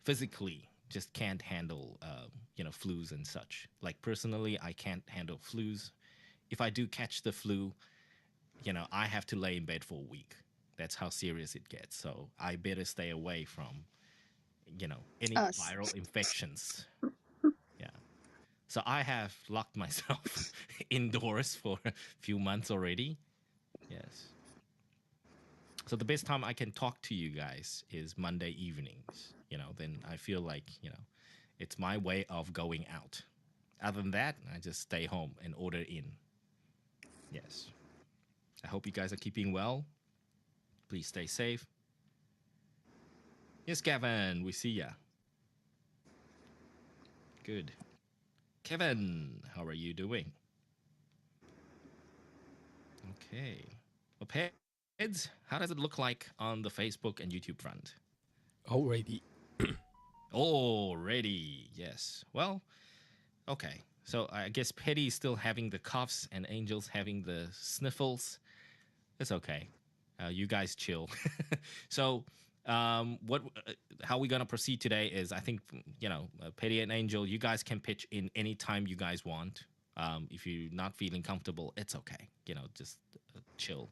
physically just can't handle, flus and such. Like personally, I can't handle flus. If I do catch the flu, I have to lay in bed for a week. That's how serious it gets. So I better stay away from, any Us. viral infections. Yeah. So I have locked myself indoors for a few months already. Yes. So the best time I can talk to you guys is Monday evenings. Then I feel like, it's my way of going out. Other than that, I just stay home and order in. Yes. I hope you guys are keeping well. Please stay safe. Yes, Gavin, we see ya. Good. Kevin, how are you doing? Okay. Well, Peds, how does it look like on the Facebook and YouTube front? Already. Already, yes. Well, okay. So I guess Petty is still having the coughs and Angel's having the sniffles. It's okay. You guys chill. So how we're gonna proceed today is, I think, Petty and Angel, you guys can pitch in any time you guys want. If you're not feeling comfortable, it's okay. Just chill.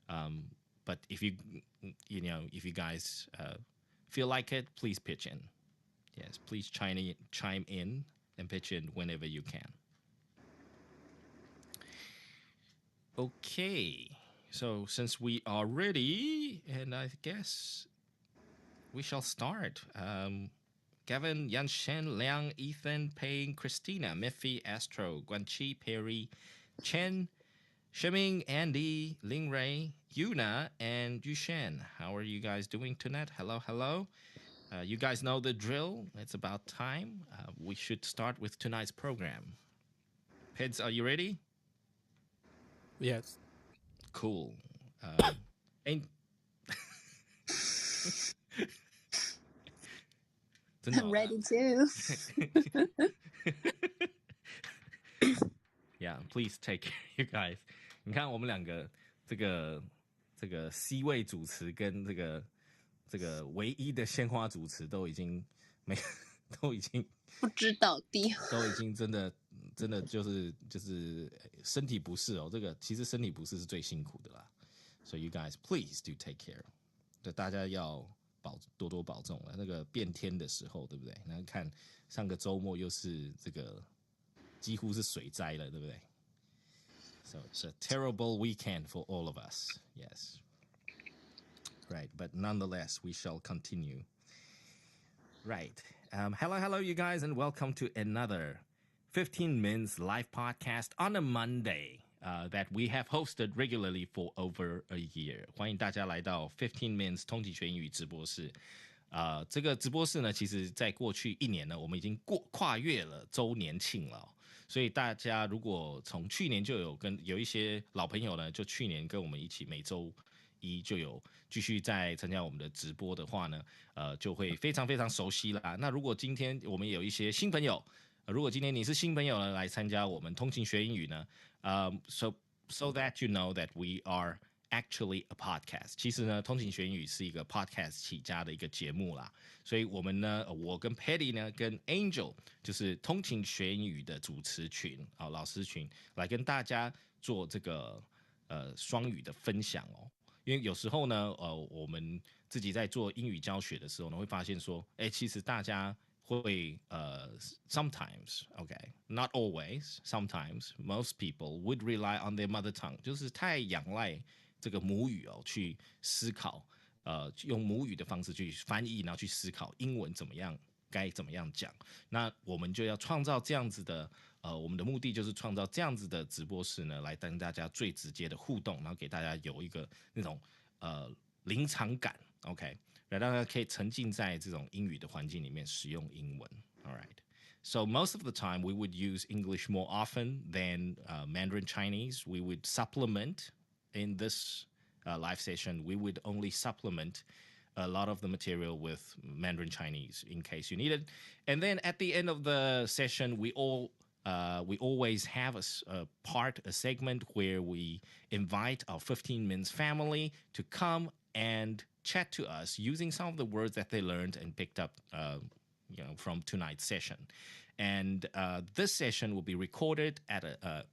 But if you guys feel like it, please pitch in. Yes, please chime in and pitch in whenever you can. Okay, so since we are ready, and I guess we shall start. Gavin, Yanshen, Liang, Ethan, Payne, Christina, Miffy, Astro, Guanchi, Perry, Chen, Shiming, Andy, Ling Ray, Yuna, and Yushen. How are you guys doing tonight? Hello, hello. You guys know the drill. It's about time. We should start with tonight's program. Peds, are you ready? Yes. Cool. Ain't I'm ready too. Yeah, please take care, you guys. 你看我们两个这个 C 位主持跟这个唯一的鲜花主持都已经不知道的，都已经真的就是身体不适哦。这个其实身体不适是最辛苦的啦。So you guys please do take care. 对，大家要多多保重了。那个变天的时候，对不对？然后看上个周末又是这个几乎是水灾了，对不对？So it's a terrible weekend for all of us. Yes. Right, but nonetheless, we shall continue. Right. Hello, you guys, and welcome to another 15 Minutes live podcast on a Monday that we have hosted regularly for over a year. 欢迎大家来到15 Minutes 通勤学英语直播室。这个直播室呢，其实在过去1年呢，我们已经跨越了周年庆了。所以大家如果从去年就有一些老朋友呢，就去年跟我们一起每周一就有继续在参加我们的直播的话呢，就会非常非常熟悉啦。那如果今天我们有一些新朋友，如果今天你是新朋友呢，来参加我们通勤学英语呢，so that you know that we are actually a podcast. 其实呢，通勤学英语是一个 podcast 起家的一个节目啦。所以我们呢，我跟 Patty 呢，跟 Angel 就是通勤学英语的主持群老师群，来跟大家做这个双语的分享哦。因为有时候呢，我们自己在做英语教学的时候呢，会发现说，其实大家会sometimes, okay, not always, sometimes most people would rely on their mother tongue， 就是太仰赖这个母语去思考，用母语的方式去翻译，然后去思考英文该怎么样讲。那我们就要创造这样子的，我们的目的就是创造这样子的直播室呢，来跟大家最直接的互动，然后给大家有一个那种临场感 ，OK， 让大家可以沉浸在这种英语的环境里面使用英文 ，All right. So most of the time we would use English more often than Mandarin Chinese. We would supplement in this live session. We would only supplement a lot of the material with Mandarin Chinese in case you need it. And then at the end of the session, we always have a segment where we invite our 15 Minutes family to come and chat to us using some of the words that they learned and picked up, from tonight's session. And this session will be recorded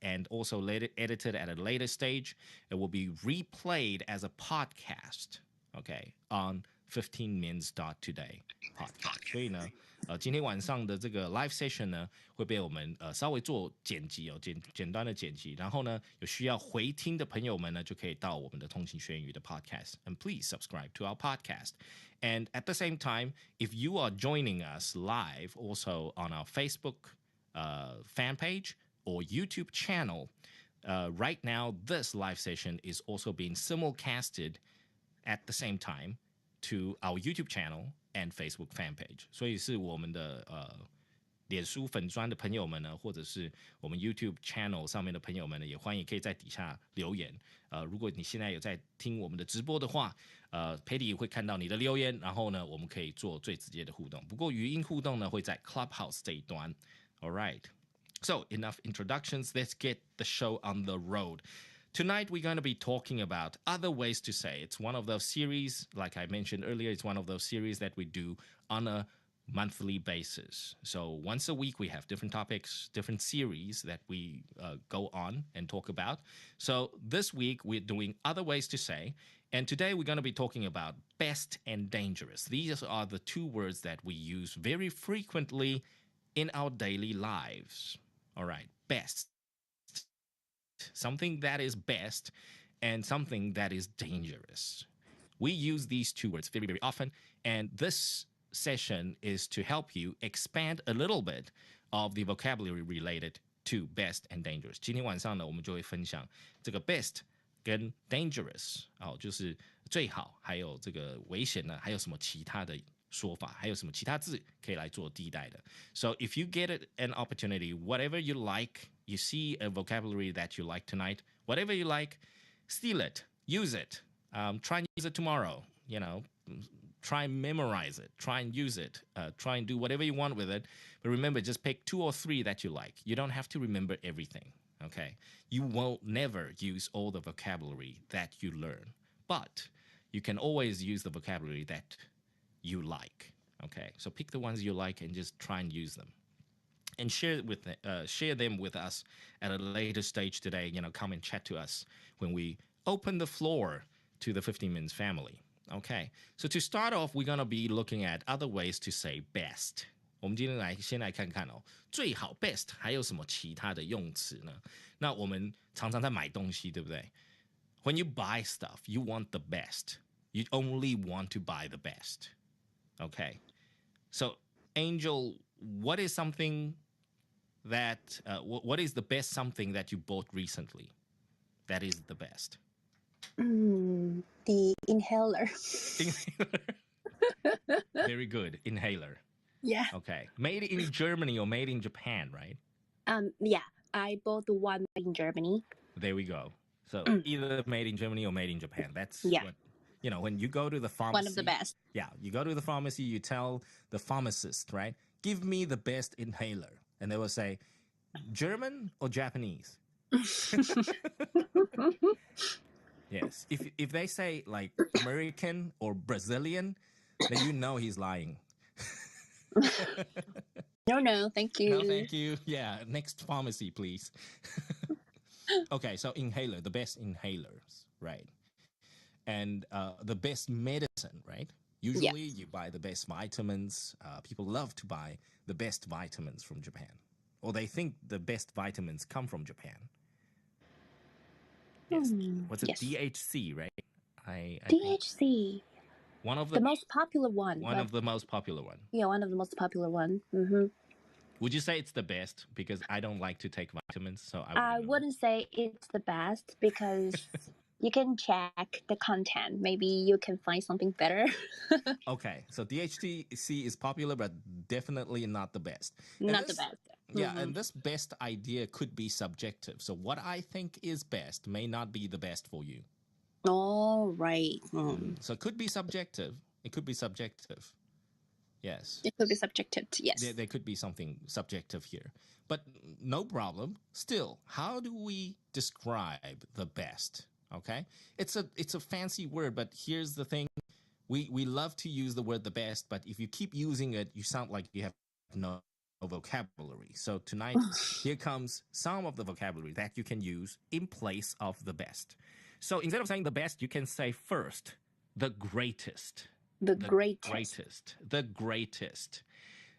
and also later edited at a later stage. It will be replayed as a podcast, okay, on 15mins.today podcast. 所以呢，今天晚上的这个 live session 呢，会被我们稍微做剪辑哦，简单的剪辑。然后呢，有需要回听的朋友们呢，就可以到我们的通勤学英语的 podcast. And please subscribe to our podcast. And at the same time, if you are joining us live also on our Facebook fan page or YouTube channel, right now this live session is also being simulcasted at the same time to our YouTube channel and Facebook fan page. 所以是我们的脸书粉专的朋友们呢，或者是我们 YouTube channel 上面的朋友们呢，也欢迎可以在底下留言。如果你现在有在听我们的直播的话，Patty 会看到你的留言，然后呢，我们可以做最直接的互动。不过语音互动呢，会在 Clubhouse 这一端。All right. So enough introductions. Let's get the show on the road. Tonight, we're going to be talking about other ways to say. It's one of those series, like I mentioned earlier, it's one of those series that we do on a monthly basis. So once a week, we have different topics, different series that we go on and talk about. So this week, we're doing other ways to say. And today, we're going to be talking about best and dangerous. These are the two words that we use very frequently in our daily lives. All right, best. Something that is best and something that is dangerous. We use these two words very, very often, and this session is to help you expand a little bit of the vocabulary related to best and dangerous. 今天晚上呢，我们就会分享这个 best 跟 dangerous 就是最好，还有这个危险呢，还有什么其他的说法，还有什么其他字可以来做替代的。So if you get an opportunity, whatever you like, you see a vocabulary that you like tonight, whatever you like, steal it, use it, try and use it tomorrow, try and memorize it, try and use it, try and do whatever you want with it. But remember, just pick 2 or 3 that you like. You don't have to remember everything, okay? You won't never use all the vocabulary that you learn, but you can always use the vocabulary that you like, okay? So pick the ones you like and just try and use them. And share them with us at a later stage today. Come and chat to us when we open the floor to the 15 Minutes family. Okay, so to start off, we're going to be looking at other ways to say best. 我们今天先来看看最好 best 还有什么其他的用词呢？那我们常常在买东西，对不对？ When you buy stuff, you want the best. You only want to buy the best. Okay, so Angel, what is something that what is the best something that you bought recently that is the best? The inhaler. Very good. Inhaler. Yeah. Okay. Made in Germany or made in Japan, right? Yeah, I bought one in Germany. There we go. So either made in Germany or made in Japan. That's what, when you go to the pharmacy. One of the best. Yeah, you go to the pharmacy, you tell the pharmacist, right? Give me the best inhaler. And they will say, German or Japanese? Yes. If they say like American or Brazilian, then you know he's lying. No, thank you. No, thank you. Yeah, next pharmacy, please. Okay, so inhaler, the best inhalers, right? And the best medicine, right? Usually you buy the best vitamins. People love to buy the best vitamins from Japan. Or they think the best vitamins come from Japan. Yes. What's it? Yes. DHC, right? I DHC. One of the most popular one. One of the most popular one. Yeah, one of the most popular one. Mm-hmm. Would you say it's the best? Because I don't like to take vitamins, so I wouldn't say it's the best because you can check the content. Maybe you can find something better. Okay, so DHC is popular, but definitely not the best. Not the best. Yeah, and this best idea could be subjective. So what I think is best may not be the best for you. All right. So it could be subjective. It could be subjective. Yes. It could be subjective, yes. There could be something subjective here. But no problem. Still, how do we describe the best? Okay? It's a fancy word, but here's the thing. we love to use the word the best, but if you keep using it, you sound like you have no vocabulary. So tonight, here comes some of the vocabulary that you can use in place of the best. So instead of saying the best, you can say first, the greatest. The greatest. Greatest. The greatest.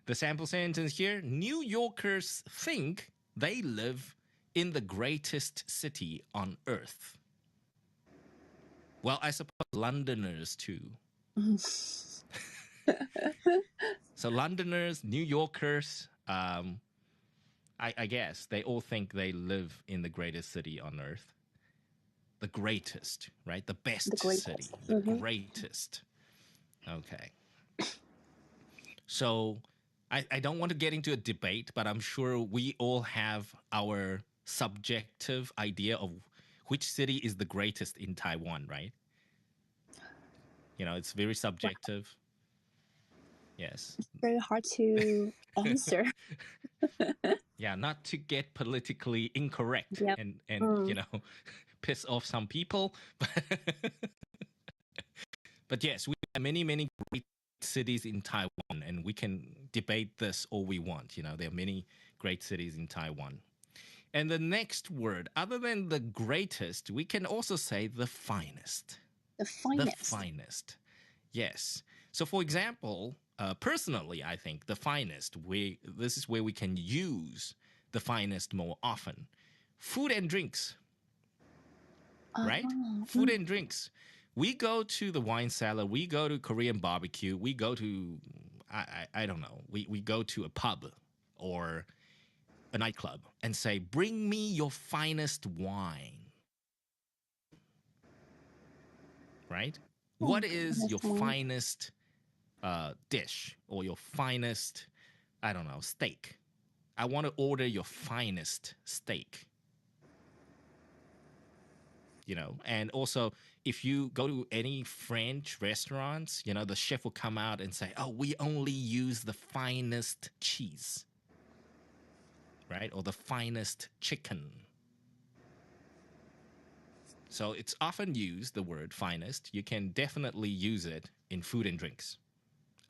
The sample sentence here, New Yorkers think they live in the greatest city on earth. Well, I suppose Londoners too. So Londoners, New Yorkers, I guess they all think they live in the greatest city on earth. The greatest, right? The best city. The greatest. Okay. So I don't want to get into a debate, but I'm sure we all have our subjective idea of which city is the greatest in Taiwan, right? You know, it's very subjective. Yes. It's very hard to answer. Yeah, not to get politically incorrect and you know, piss off some people. But yes, we have many great cities in Taiwan, and we can debate this all we want. You know, there are many great cities in Taiwan. And the next word, other than the greatest, we can also say the finest. The finest. The finest. Yes. So, for example, personally, I think the finest, this is where we can use the finest more often. Food and drinks. Right? Food and drinks. We go to the wine cellar, we go to Korean barbecue, we go to, I don't know, we go to a pub or a nightclub and say, bring me your finest wine. Right? What is your finest dish or your finest, I don't know, steak? I want to order your finest steak. You know, and also if you go to any French restaurants, you know, the chef will come out and say, oh, we only use the finest cheese, right? Or the finest chicken. So it's often used, the word finest. You can definitely use it in food and drinks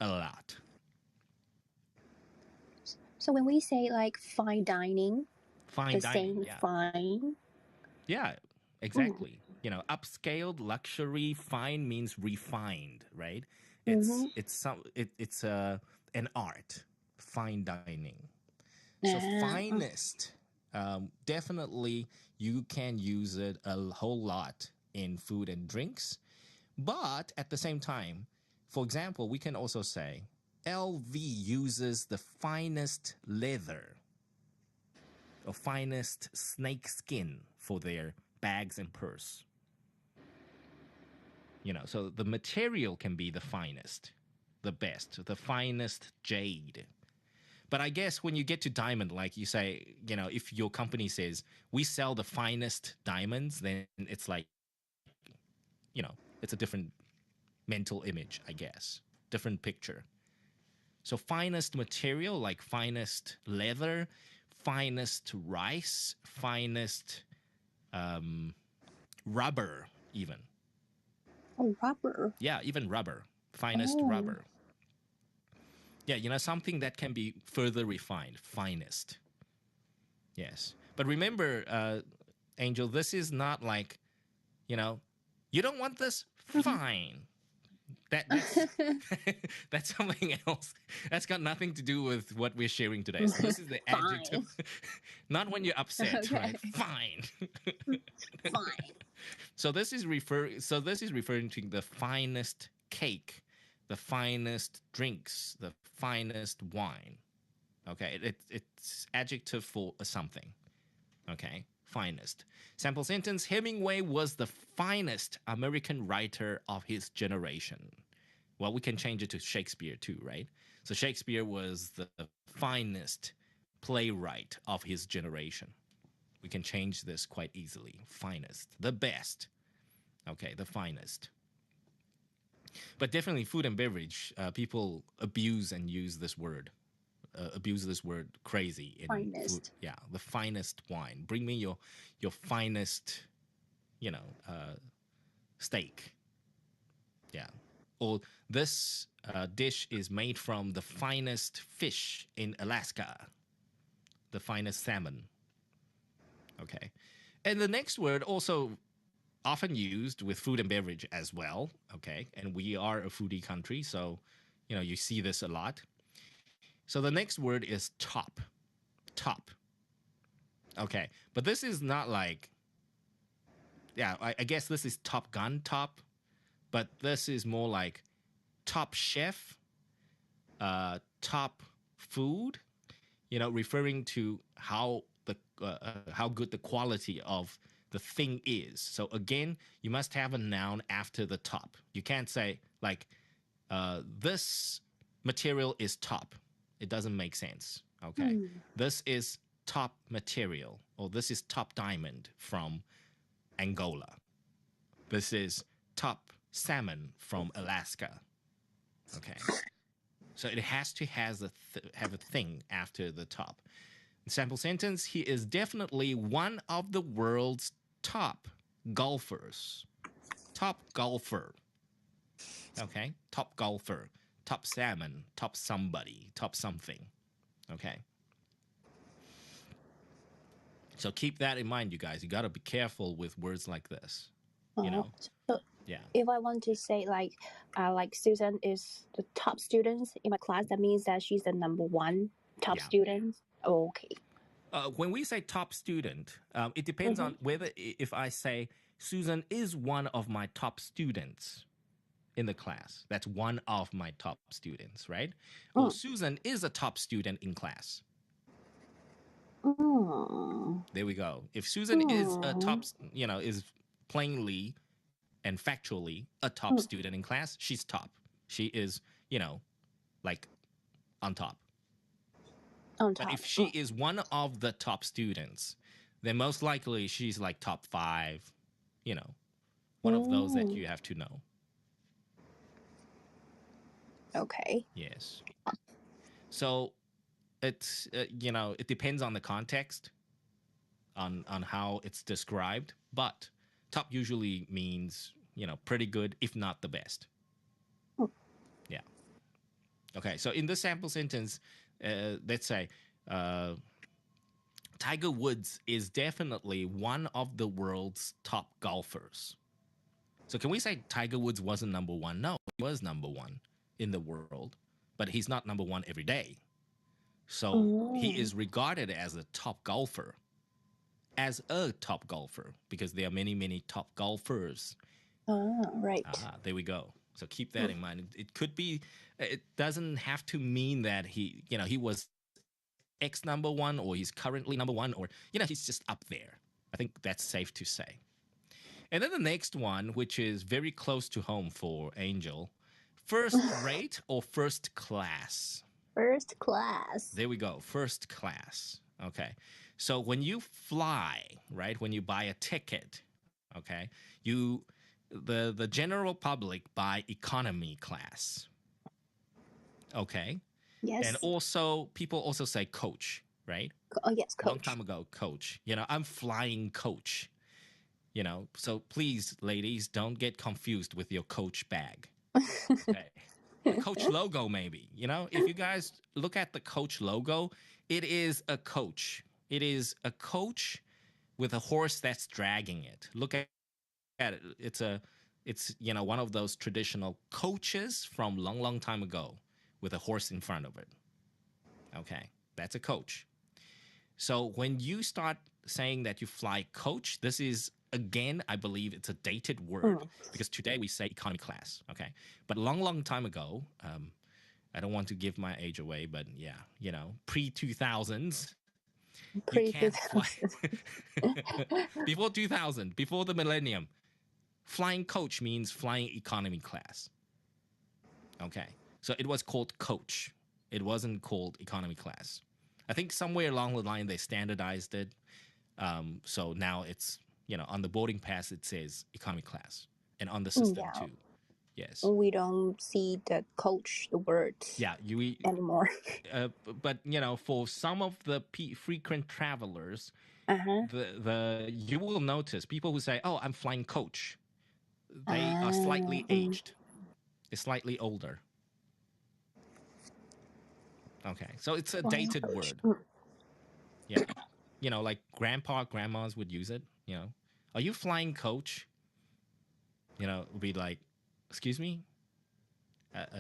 a lot. So when we say like fine dining, Fine dining, yeah. Fine. Yeah, exactly. You know, upscaled, luxury, fine means refined, right? It's an art, fine dining. So finest, definitely you can use it a whole lot in food and drinks. But at the same time, for example, we can also say LV uses the finest leather or finest snake skin for their bags and purse. You know, so the material can be the finest, the best, the finest jade. But I guess when you get to diamond, like you say, you know, if your company says we sell the finest diamonds, then it's like, you know, it's a different mental image, I guess, different picture. So finest material, like finest leather, finest rice, finest rubber, even. Oh, rubber. Yeah, even rubber. Finest rubber. Yeah, you know, something that can be further refined. Finest. Yes. But remember, Angel, this is not like, you know, you don't want this? Fine. That's that's something else. That's got nothing to do with what we're sharing today. So this is the adjective. Not when you're upset, right? Fine. Fine. So this is referring to the finest cake, the finest drinks, the finest wine. Okay, it's adjective for something. Okay, finest. Sample sentence, Hemingway was the finest American writer of his generation. Well, we can change it to Shakespeare too, right? So Shakespeare was the finest playwright of his generation. We can change this quite easily. Finest, the best. Okay, the finest. But definitely food and beverage, people abuse and use this word. Abuse this word crazy in finest. Food. Yeah, the finest wine. Bring me your finest, you know, steak. Yeah. or this dish is made from the finest fish in Alaska, the finest salmon. Okay. And the next word also often used with food and beverage as well. Okay. And we are a foodie country, so, you see this a lot. So the next word is top. Top. Okay. But this is not like, I guess this is Top Gun top, but this is more like top chef, top food, referring to how good the quality of the thing is. So again, you must have a noun after the top. You can't say like, this material is top. It doesn't make sense. Okay. This is top material, or this is top diamond from Angola. This is top salmon from Alaska. Okay. So it has to have a thing after the top. Sample sentence, he is definitely one of the world's top golfers. Top golfer. Okay. Top golfer. Top salmon. Top somebody. Top something. Okay. So keep that in mind, you guys. You got to be careful with words like this. So Yeah. if I want to say like Susan is the top student in my class, that means that she's the number one top student. Okay. When we say top student, it depends on whether if I say Susan is one of my top students in the class. That's one of my top students, right? Or Susan is a top student in class. There we go. If Susan is a top, is plainly and factually a top student in class, she's top. She is, like on top. But if she is one of the top students, then most likely she's like top 5, one of those that you have to know. Okay. Yes. So it's, it depends on the context, on how it's described, but top usually means, pretty good, if not the best. Yeah. Okay. So in the sample sentence, let's say, Tiger Woods is definitely one of the world's top golfers. So can we say Tiger Woods wasn't number one? No, he was number one in the world, but he's not number one every day. So he is regarded as a top golfer, because there are many, many top golfers. Right. There we go. So keep that in mind. It could be, it doesn't have to mean that he was X number one, or he's currently number one, or, he's just up there. I think that's safe to say. And then the next one, which is very close to home for Angel, first rate or first class? First class. There we go. First class. Okay. So when you fly, right, when you buy a ticket, okay, the general public buy economy class. Okay. Yes. And also, people also say coach, right? Oh, yes, coach. Long time ago, coach. I'm flying coach. So please, ladies, don't get confused with your coach bag. Okay. The coach logo, maybe. If you guys look at the coach logo, it is a coach. It is a coach with a horse that's dragging it. Look at it. It's one of those traditional coaches from long time ago with a horse in front of it. Okay, that's a coach. So when you start saying that you fly coach, this is, again, I believe it's a dated word, because today we say economy class. Okay, but long time ago, I don't want to give my age away, but yeah, pre-2000s. You can't fly. Before 2000, before the millennium, flying coach means flying economy class. Okay. So it was called coach. It wasn't called economy class. I think somewhere along the line they standardized it. So now it's, on the boarding pass it says economy class, and on the system too. Yes. We don't see the coach, the words anymore. But, for some of the frequent travelers, you will notice people who say, oh, I'm flying coach. They are slightly aged. is slightly older. Okay, so it's a dated word. Yeah, you know, like grandpa, grandmas would use it. You know, are you flying coach? You know, would be like, excuse me,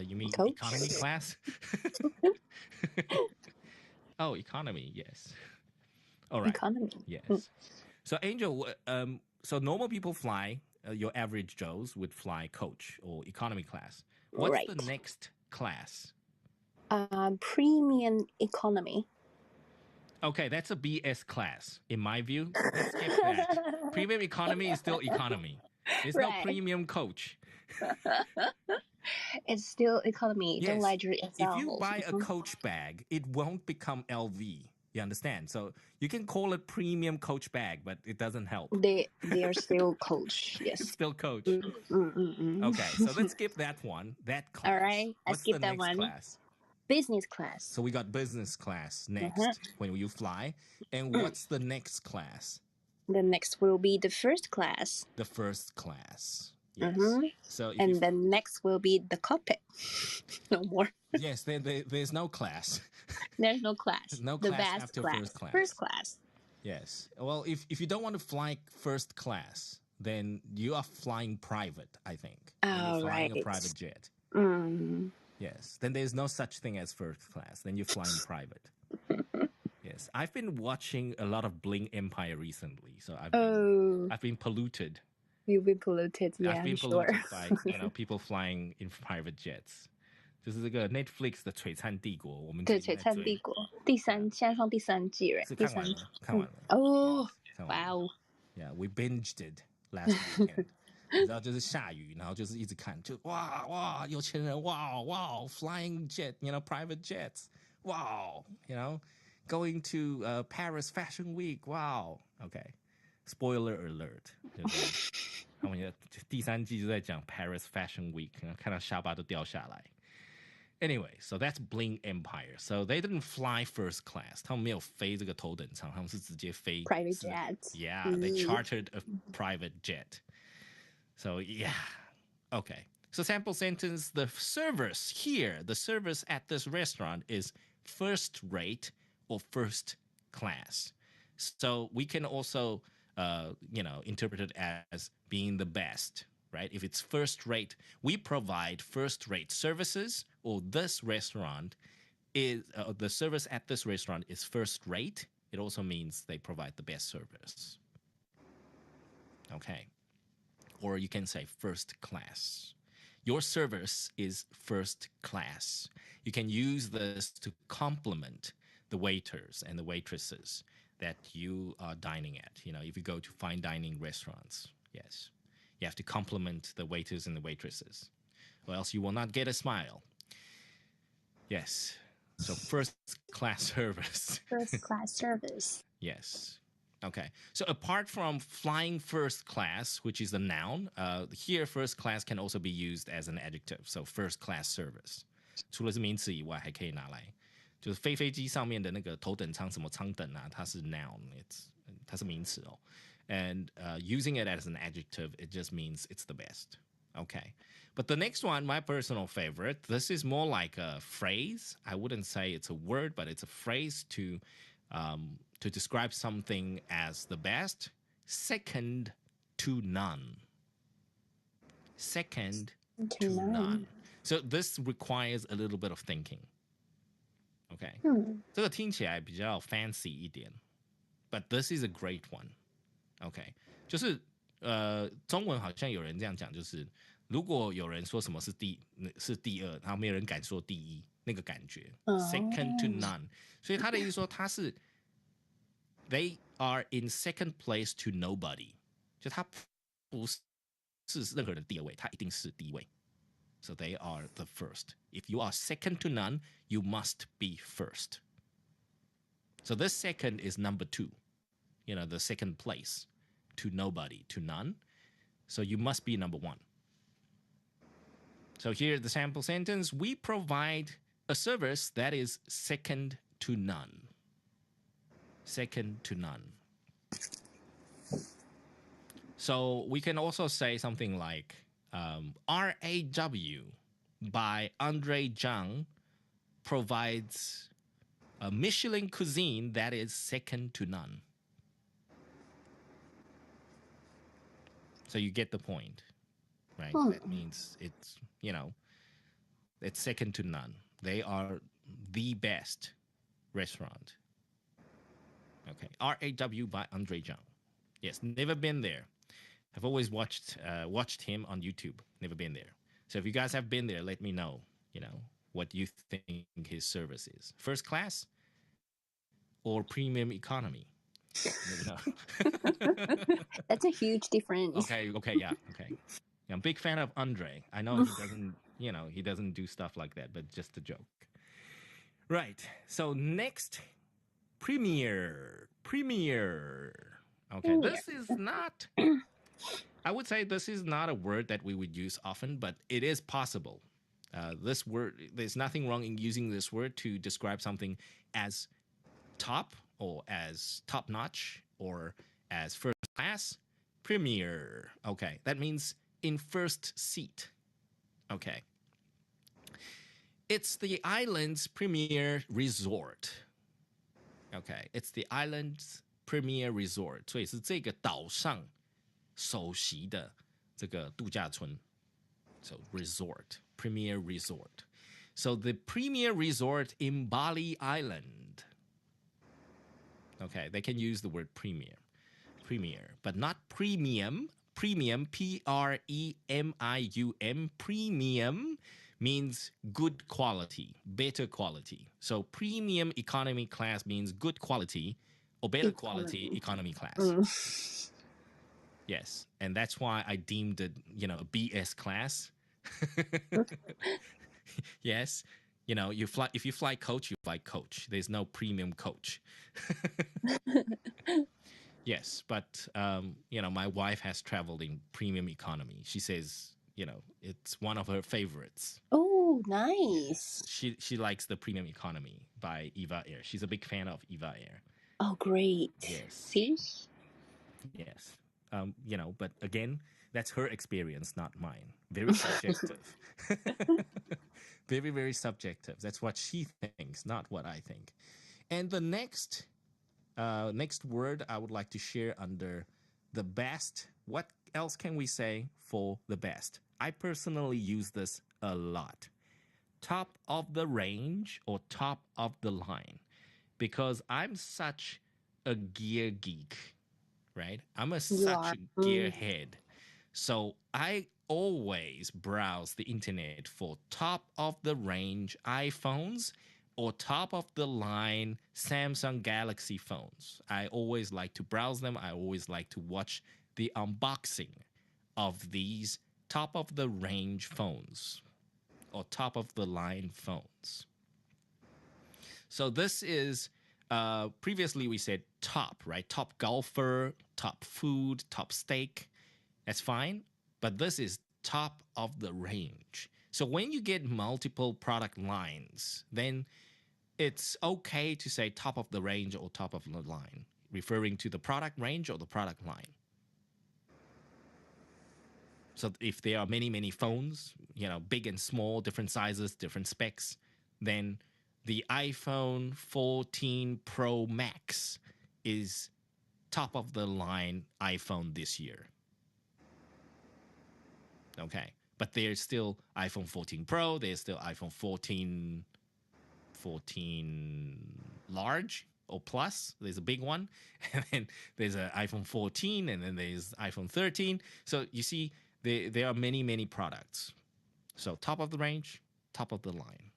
you mean Coach? economy class? Oh, economy, yes. All right. Economy. Yes. So Angel, so normal people fly. Your average Joes would fly coach or economy class. What's Right. the next class? Premium economy. Okay, that's a BS class in my view. Let's skip that. Premium economy is still economy. There's no Right. premium coach. It's still economy. Yes. Don't lie to yourself. If you buy a Coach bag, it won't become LV. You understand? So you can call it premium Coach bag, but it doesn't help. They are still Coach. Yes. It's still Coach. Mm. Okay, so let's skip that one. That class. All right, let's What's skip the that next one. class? Business class. So we got business class next when you fly. And what's the next class? The next will be the first class. The first class. Yes. So if And the next will be the cockpit. No more. Yes, there's no class. There's no class. No The class best after class. first class. First class. Yes. Well, if you don't want to fly first class, then you are flying private, I think. You're flying a private jet. Yes. Then there's no such thing as first class. Then you're flying private. Yes. I've been watching a lot of Bling Empire recently, so I've been polluted. You've been polluted, yeah, I've been I'm polluted sure. by people flying in private jets. 就是这个 Netflix 的璀璨帝国，我们对，璀璨帝国现在上第三季了，是看完了，看完了。哦，哇哦 ！Yeah, we binged it last weekend. 你知道，就是下雨，然后就是一直看，就哇，有钱人，哇，flying jet, private jets, wow, going to Paris Fashion Week, wow. Okay, spoiler alert. 就是他们第三季就在讲 Paris Fashion Week， 看到下巴都掉下来。Anyway, so that's Bling Empire. So they didn't fly first class. 他们没有飞这个头等舱，他们是直接飞 private jet. Yeah, they chartered a private jet. So yeah, okay. So sample sentence: the service at this restaurant is first rate or first class. So we can also, interpret it as being the best. Right? If it's first rate, we provide first rate services, or this restaurant is the service at this restaurant is first rate. It also means they provide the best service. Okay. Or you can say first class. Your service is first class. You can use this to compliment the waiters and the waitresses that you are dining at. If you go to fine dining restaurants, yes. You have to compliment the waiters and the waitresses, or else you will not get a smile. Yes. So first class service. First class service. Yes. Okay. So apart from flying first class, which is the noun, here first class can also be used as an adjective. So first class service. 除了是名词以外，还可以拿来，就是飞机上面的那个头等舱什么舱等啊，它是 noun， 它是名词哦。And using it as an adjective, it just means it's the best. Okay. But the next one, my personal favorite, this is more like a phrase. I wouldn't say it's a word, but it's a phrase to describe something as the best. Second to none. Second to none. So this requires a little bit of thinking. Okay. 这个听起来比较 fancy 一点 but this is a great one. OK， 就是中文好像有人这样讲，就是如果有人说什么是第二，然后没有人敢说第一，那个感觉、second to none。所以他的意思说他是 they are in second place to nobody， 就他不是任何人的第二位，他一定是第一位。So they are the first. If you are second to none, you must be first. So this second is number 2. The second place to nobody, to none. So you must be number 1. So here's the sample sentence. We provide a service that is second to none. Second to none. So we can also say something like RAW, by Andre Zhang provides a Michelin cuisine that is second to none. So you get the point, right? That means it's, it's second to none. They are the best restaurant. Okay, RAW by Andre Zhang. Yes, never been there. I've always watched him on YouTube. Never been there. So if you guys have been there, let me know, what you think his service is. First class or premium economy? Never know. That's a huge difference. Okay, yeah, okay. I'm a big fan of Andre. I know he doesn't, he doesn't do stuff like that, but just a joke. Right. So next, Premier. Okay, this is not, I would say this is not a word that we would use often, but it is possible. This word, there's nothing wrong in using this word to describe something as top or as top notch or as first class. Premier. Okay, that means in first seat. Okay. It's the island's premier resort. Okay, it's the island's premier resort. 所以是这个岛上首席的这个度假村。So resort, premier resort. So the premier resort in Bali Island. Okay, they can use the word premier, but not premium. Premium, Premium, premium means good quality, better quality. So premium economy class means good quality or better quality economy class. Yes, and that's why I deemed it, a BS class. Yes, if you fly coach, you fly coach. There's no premium coach. Yes, but my wife has traveled in premium economy. She says, it's one of her favorites. Oh, nice. She likes the premium economy by Eva Air. She's a big fan of Eva Air. Oh, great. Yes. See? Yes. But again, that's her experience, not mine. Very subjective. Very, very subjective. That's what she thinks, not what I think. And the next word I would like to share under the best. What else can we say for the best? I personally use this a lot. Top of the range or top of the line, because I'm such a gear geek, right? I'm such a gearhead. So I always browse the internet for top of the range iPhones or top of the line Samsung Galaxy phones. I always like to browse them. I always like to watch the unboxing of these top of the range phones or top of the line phones. So this is, previously we said top, right? Top golfer, top food, top steak. That's fine. But this is top of the range. So when you get multiple product lines, then it's okay to say top of the range or top of the line, referring to the product range or the product line. So if there are many, many phones, big and small, different sizes, different specs, then the iPhone 14 Pro Max is top of the line iPhone this year. Okay. But there's still iPhone 14 Pro, there's still iPhone 14 large or plus. There's a big one, and then there's an iPhone 14, and then there's iPhone 13. So you see, there are many, many products. So top of the range, top of the line.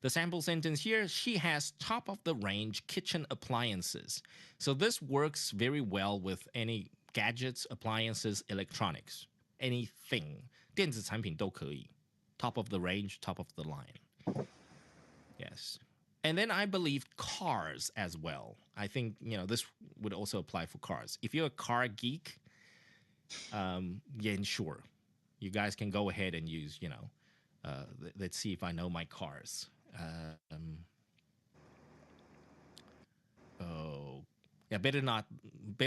The sample sentence here, she has top of the range kitchen appliances. So this works very well with any gadgets, appliances, electronics, anything. 电子产品都可以. Top of the range, top of the line. Yes. And then I believe cars as well. I think, this would also apply for cars. If you're a car geek, sure. You guys can go ahead and use, let's see if I know my cars. Better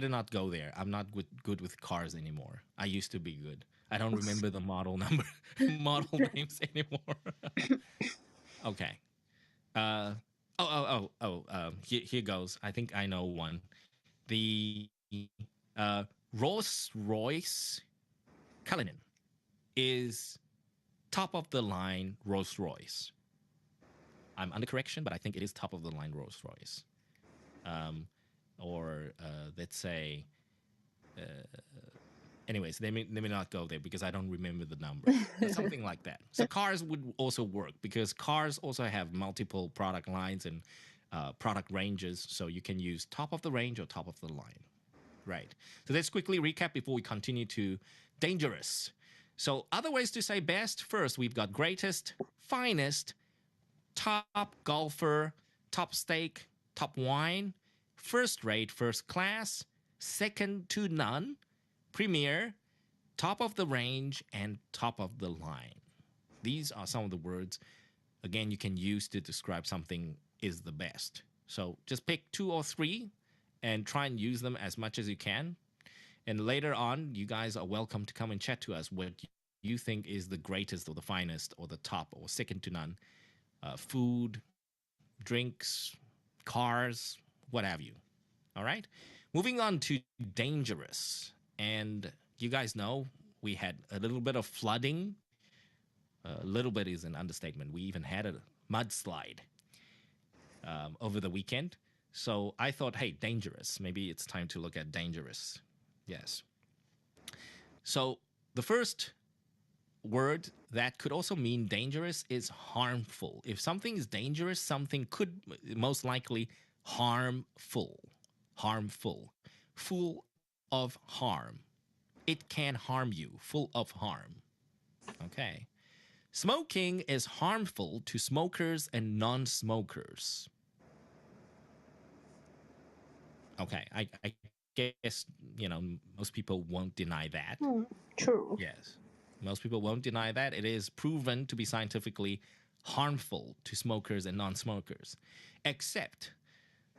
not go there. I'm not good with cars anymore. I used to be good. I don't remember the model names anymore. Okay. Here goes. I think I know one. The Rolls-Royce Cullinan is top of the line Rolls-Royce. I'm under correction, but I think it is top of the line Rolls-Royce. Or let's say, anyways, they may not go there because I don't remember the number. But something like that. So cars would also work because cars also have multiple product lines and product ranges. So you can use top of the range or top of the line. Right. So let's quickly recap before we continue to dangerous. So other ways to say best. First, we've got greatest, finest, top golfer, top steak, top wine, first rate, first class, second to none, premier, top of the range, and top of the line. These are some of the words, again, you can use to describe something is the best. So just pick 2 or 3 and try and use them as much as you can. And later on, you guys are welcome to come and chat to us what you think is the greatest or the finest or the top or second to none. Food, drinks, cars, what have you. All right. Moving on to dangerous. And you guys know we had a little bit of flooding. A little bit is an understatement. We even had a mudslide over the weekend. So I thought, hey, dangerous. Maybe it's time to look at dangerous. Yes. So the first word that could also mean dangerous is harmful. If something is dangerous, something could most likely harmful. Harmful. Full of harm. It can harm you. Full of harm. Okay. Smoking is harmful to smokers and non-smokers. Okay, I guess, most people won't deny that. True. Yes. Most people won't deny that. It is proven to be scientifically harmful to smokers and non-smokers. Except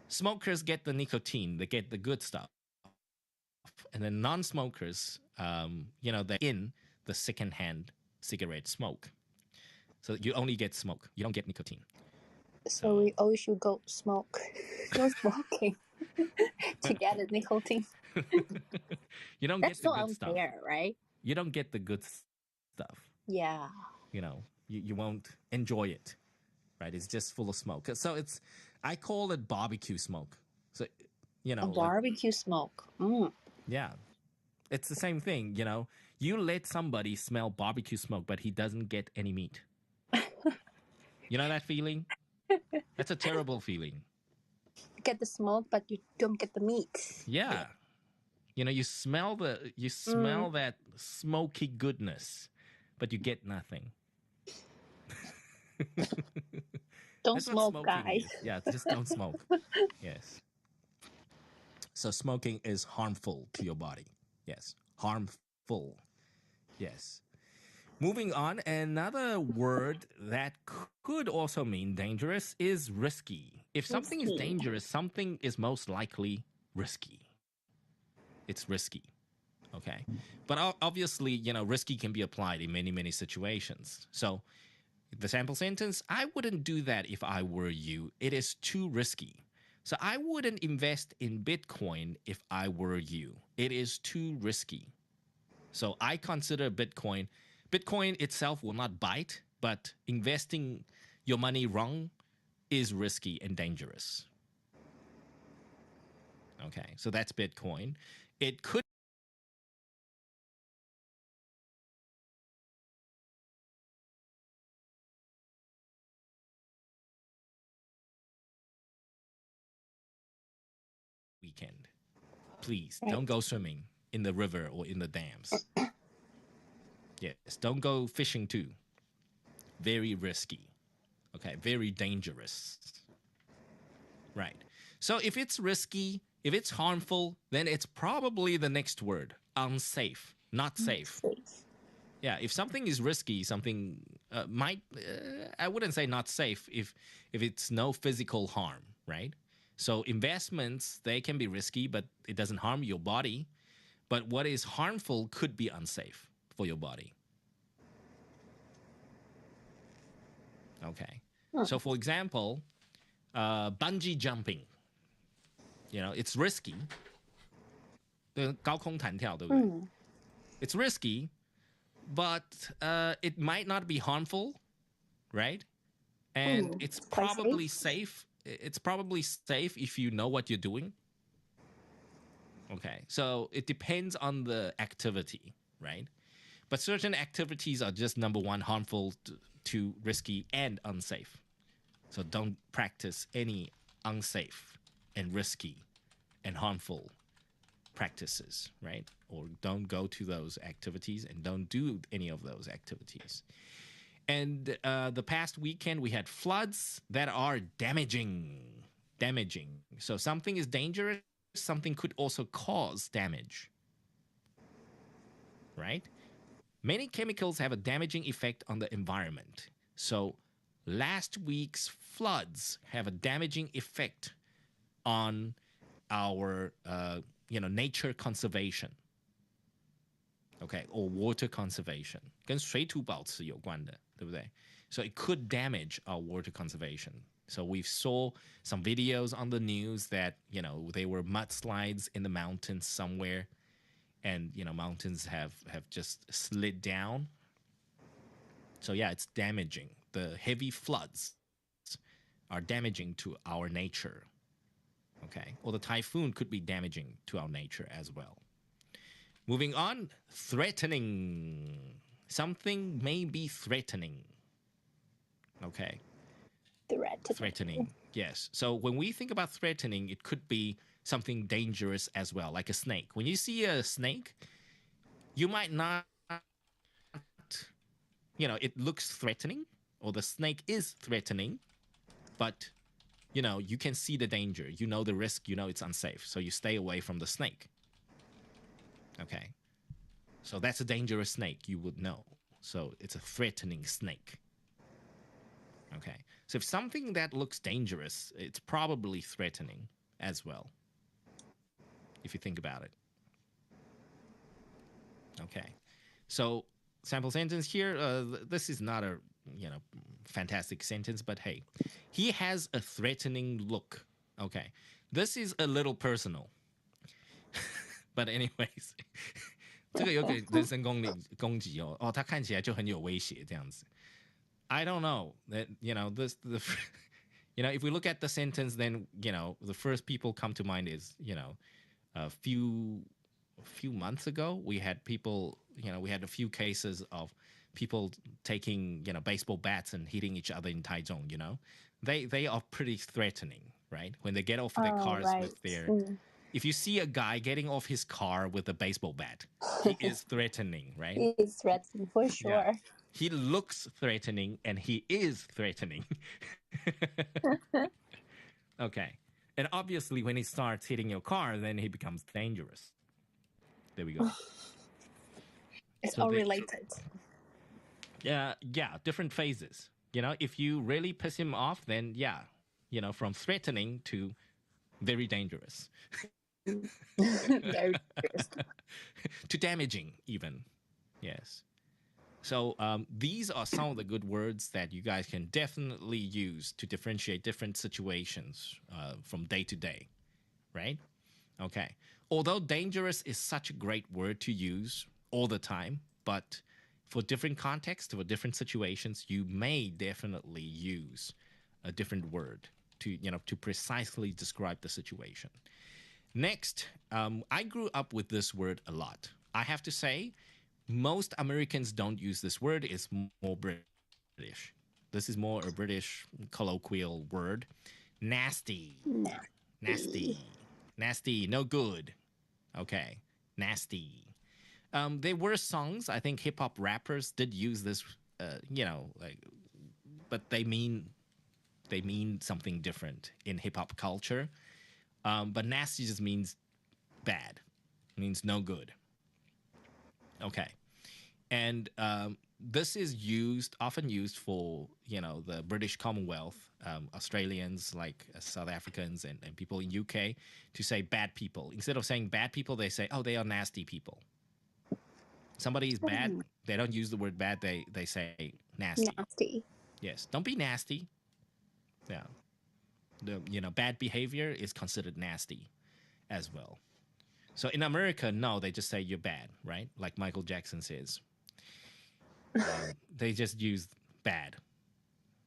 smokers get the nicotine, they get the good stuff. And then non-smokers, they're in the secondhand cigarette smoke. So you only get smoke. You don't get nicotine. So we always should go smoke. Go smoking to get the nicotine. You don't That's get the so good stuff. unfair, right? You don't get the good stuff. Yeah. You won't enjoy it, right? It's just full of smoke. So I call it barbecue smoke. So, Barbecue smoke. Yeah. It's the same thing, You let somebody smell barbecue smoke, but he doesn't get any meat. You know that feeling? That's a terrible feeling. You get the smoke, but you don't get the meat. Yeah. You smell that smoky goodness, but you get nothing. Don't smoke, guys. Yeah, just don't smoke. Yes. So smoking is harmful to your body. Yes. Harmful. Yes. Moving on, another word that could also mean dangerous is risky. If something is dangerous, something is most likely risky. It's risky. Okay. But obviously, risky can be applied in many, many situations. So the sample sentence, I wouldn't do that if I were you. It is too risky. So I wouldn't invest in Bitcoin if I were you. It is too risky. So I consider Bitcoin itself will not bite, but investing your money wrong is risky and dangerous. Okay, so that's Bitcoin. It could weekend. Please don't go swimming in the river or in the dams. Yes, don't go fishing too. Very risky. Okay, very dangerous. Right. So if it's risky, if it's harmful, then it's probably the next word, unsafe, not safe. Yeah, if something is risky, something I wouldn't say not safe if it's no physical harm, right? So investments, they can be risky, but it doesn't harm your body. But what is harmful could be unsafe. for your body. Okay. So for example, bungee jumping, it's risky. 高空弹跳，对不对？ It's risky, but it might not be harmful, right? And it's probably safe. It's probably safe if you know what you're doing. Okay, so it depends on the activity, right? But certain activities are just number one, harmful, to risky, and unsafe. So don't practice any unsafe and risky and harmful practices, right? Or don't go to those activities and don't do any of those activities. And the past weekend, we had floods that are damaging. So something is dangerous, something could also cause damage, right? Many chemicals have a damaging effect on the environment. So last week's floods have a damaging effect on our, nature conservation. Okay, or water conservation. 跟水土保持有关的，对不对? So it could damage our water conservation. So we saw some videos on the news that, they were mudslides in the mountains somewhere. And, mountains have just slid down. So, yeah, it's damaging. The heavy floods are damaging to our nature. Okay. Or the typhoon could be damaging to our nature as well. Moving on, threatening. Something may be threatening. Okay. Threatening. Yes. So when we think about threatening, it could be something dangerous as well, like a snake. When you see a snake, you might not, it looks threatening, or the snake is threatening, but, you can see the danger. You know the risk. It's unsafe. So you stay away from the snake. Okay. So that's a dangerous snake. You would know. So it's a threatening snake. Okay. So if something that looks dangerous, it's probably threatening as well, if you think about it. Okay. So sample sentence here. This is not a, fantastic sentence, but hey, he has a threatening look. Okay. This is a little personal. But anyways, 这个有点人身攻击哦。他看起来就很有威胁这样子。I don't know that, if we look at the sentence, then, the first people come to mind is, a few months ago, we had people, we had a few cases of people taking, baseball bats and hitting each other in Taichung, They are pretty threatening, right? When they get off their cars with their... If you see a guy getting off his car with a baseball bat, he is threatening, right? He is threatening for sure. Yeah. He looks threatening, and he is threatening. Okay. And obviously, when he starts hitting your car, then he becomes dangerous. There we go. It's all related. Yeah, different phases. If you really piss him off, then yeah, from threatening to very dangerous. Very dangerous. To damaging, even. Yes. So these are some of the good words that you guys can definitely use to differentiate different situations from day to day, right? Okay. Although dangerous is such a great word to use all the time, but for different contexts, for different situations, you may definitely use a different word to precisely describe the situation. Next, I grew up with this word a lot. I have to say, most Americans don't use this word. It's more British. This is more a British colloquial word. Nasty. Nasty. No good. Okay. Nasty. There were songs. I think hip hop rappers did use this. But they mean something different in hip hop culture. But nasty just means bad. It means no good. Okay. And this is often used for, the British Commonwealth, Australians like South Africans and people in UK to say bad people. Instead of saying bad people, they say, oh, they are nasty people. Somebody is bad, they don't use the word bad, they say nasty. Nasty. Yes, don't be nasty. Yeah. Bad behavior is considered nasty as well. So in America, no, they just say you're bad, right? Like Michael Jackson says. They just use bad.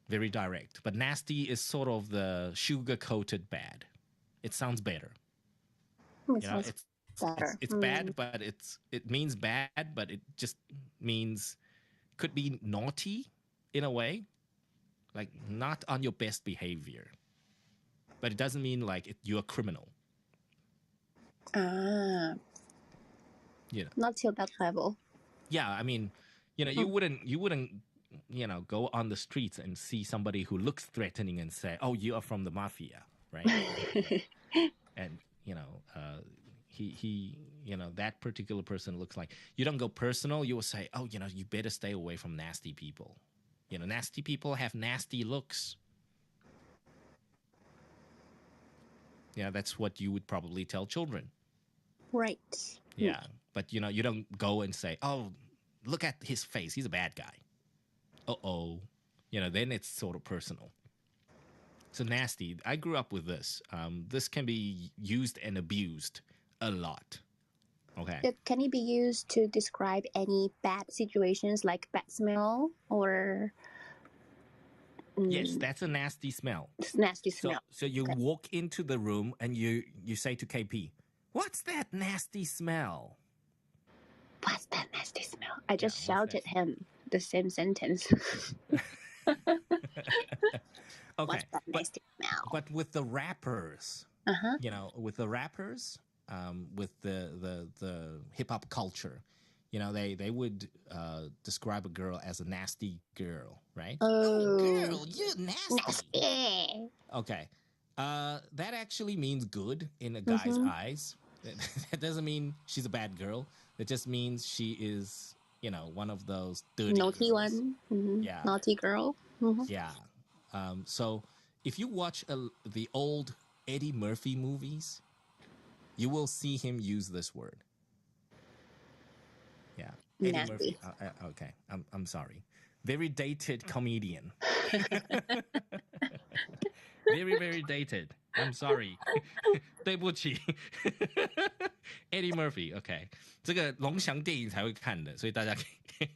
Very direct. But nasty is sort of the sugar-coated bad. It sounds better. It's bad, but it means bad, but it just means could be naughty in a way, like not on your best behavior. But it doesn't mean like you're a criminal. Not till that level. Yeah, I mean, you wouldn't go on the streets and see somebody who looks threatening and say, "Oh, you are from the mafia," right? And he that particular person looks like. You don't go personal. You will say, "Oh, you better stay away from nasty people." Nasty people have nasty looks. Yeah, that's what you would probably tell children. Right. Yeah, but you don't go and say, "Oh, look at his face. He's a bad guy." Uh-oh. Then it's sort of personal. So nasty. I grew up with this. This can be used and abused a lot. Okay. Can it be used to describe any bad situations like bad smell or... Yes, that's a nasty smell. It's nasty smell. So you walk into the room and you say to KP, "What's that nasty smell?" What's that nasty smell? I just shouted him the same sentence. Okay. What's that nasty smell? But with the rappers, with the rappers, with the hip hop culture, they would describe a girl as a nasty girl, right? Oh, girl, you're nasty. Nasty. Okay. That actually means good in a guy's eyes. That doesn't mean she's a bad girl. It just means she is, one of those dirty naughty girls. one. Mm-hmm. Yeah. Naughty girl. Mm-hmm. Yeah. So if you watch the old Eddie Murphy movies, you will see him use this word. Yeah. Eddie Nasty. Murphy. Okay. I'm sorry. Very dated comedian. Very, very dated. I'm sorry. 对不起。Eddie Murphy. OK， 这个龙翔电影才会看的，所以大家可以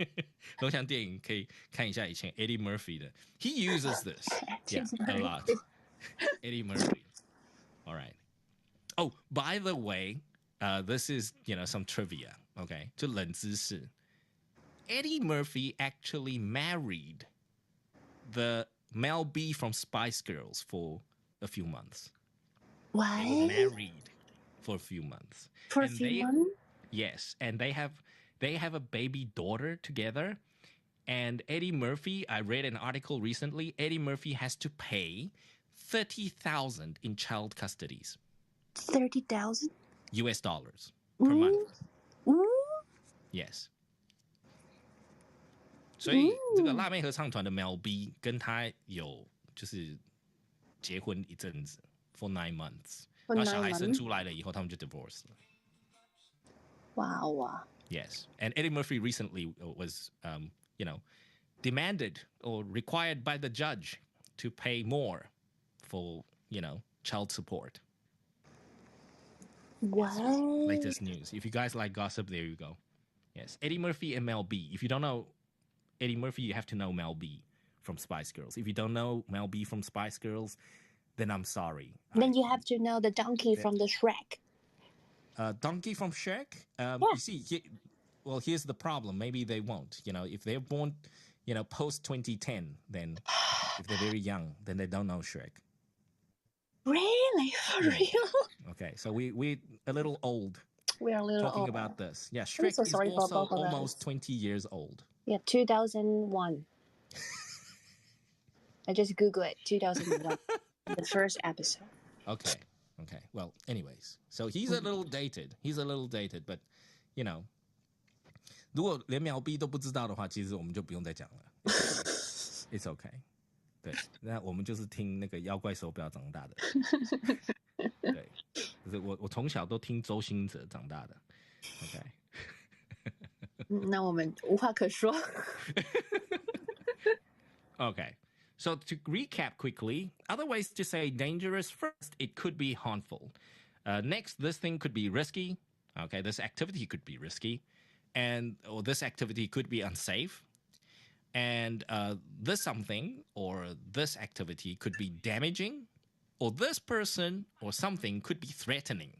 龙翔电影可以看一下以前 Eddie Murphy 的。He uses this, yeah, a lot. Eddie Murphy. All right. Oh, by the way, this is some trivia. OK， 就冷知识。Eddie Murphy actually married the Mel B from Spice Girls for a few months. What? They were married for a few months. For a few months? Yes, and they have a baby daughter together. And Eddie Murphy, I read an article recently. Eddie Murphy has to pay $30,000 in child custodies. 30,000 US dollars per month. Yes. 所以这个辣妹合唱团的 Mel B 跟他有就是结婚一阵子 for 9 months， 然后小孩生出来了以后，他们就 divorced 了。Wow. Yes, and Eddie Murphy recently was, demanded or required by the judge to pay more for, child support. What? Yes. Latest news. If you guys like gossip, there you go. Yes, Eddie Murphy and Mel B. If you don't know Eddie Murphy, you have to know Mel B from Spice Girls. If you don't know Mel B from Spice Girls, then I'm sorry. Then you have to know the donkey from the Shrek. Donkey from Shrek? Yeah. You see, here's the problem. Maybe they won't. If they're born, post 2010, then if they're very young, then they don't know Shrek. Really? For real? Okay, so we're a little old. We are a little talking old. About this. Yeah, Shrek so sorry is also for almost 20 years old. Yeah, 2001. I just Googled it, 2001. The first episode. Okay. Well, anyways, so he's a little dated. But, 如果连苗 B 都不知道的话，其实我们就不用再讲了。It's okay. 对，那我们就是听那个妖怪手表长大的。对，就是我从小都听周兴哲长大的。OK 那我们无话可说。Okay. So to recap quickly, other ways to say dangerous: first, it could be harmful. Next, this thing could be risky. Okay, this activity could be risky, or this activity could be unsafe. And this something or this activity could be damaging, or this person or something could be threatening.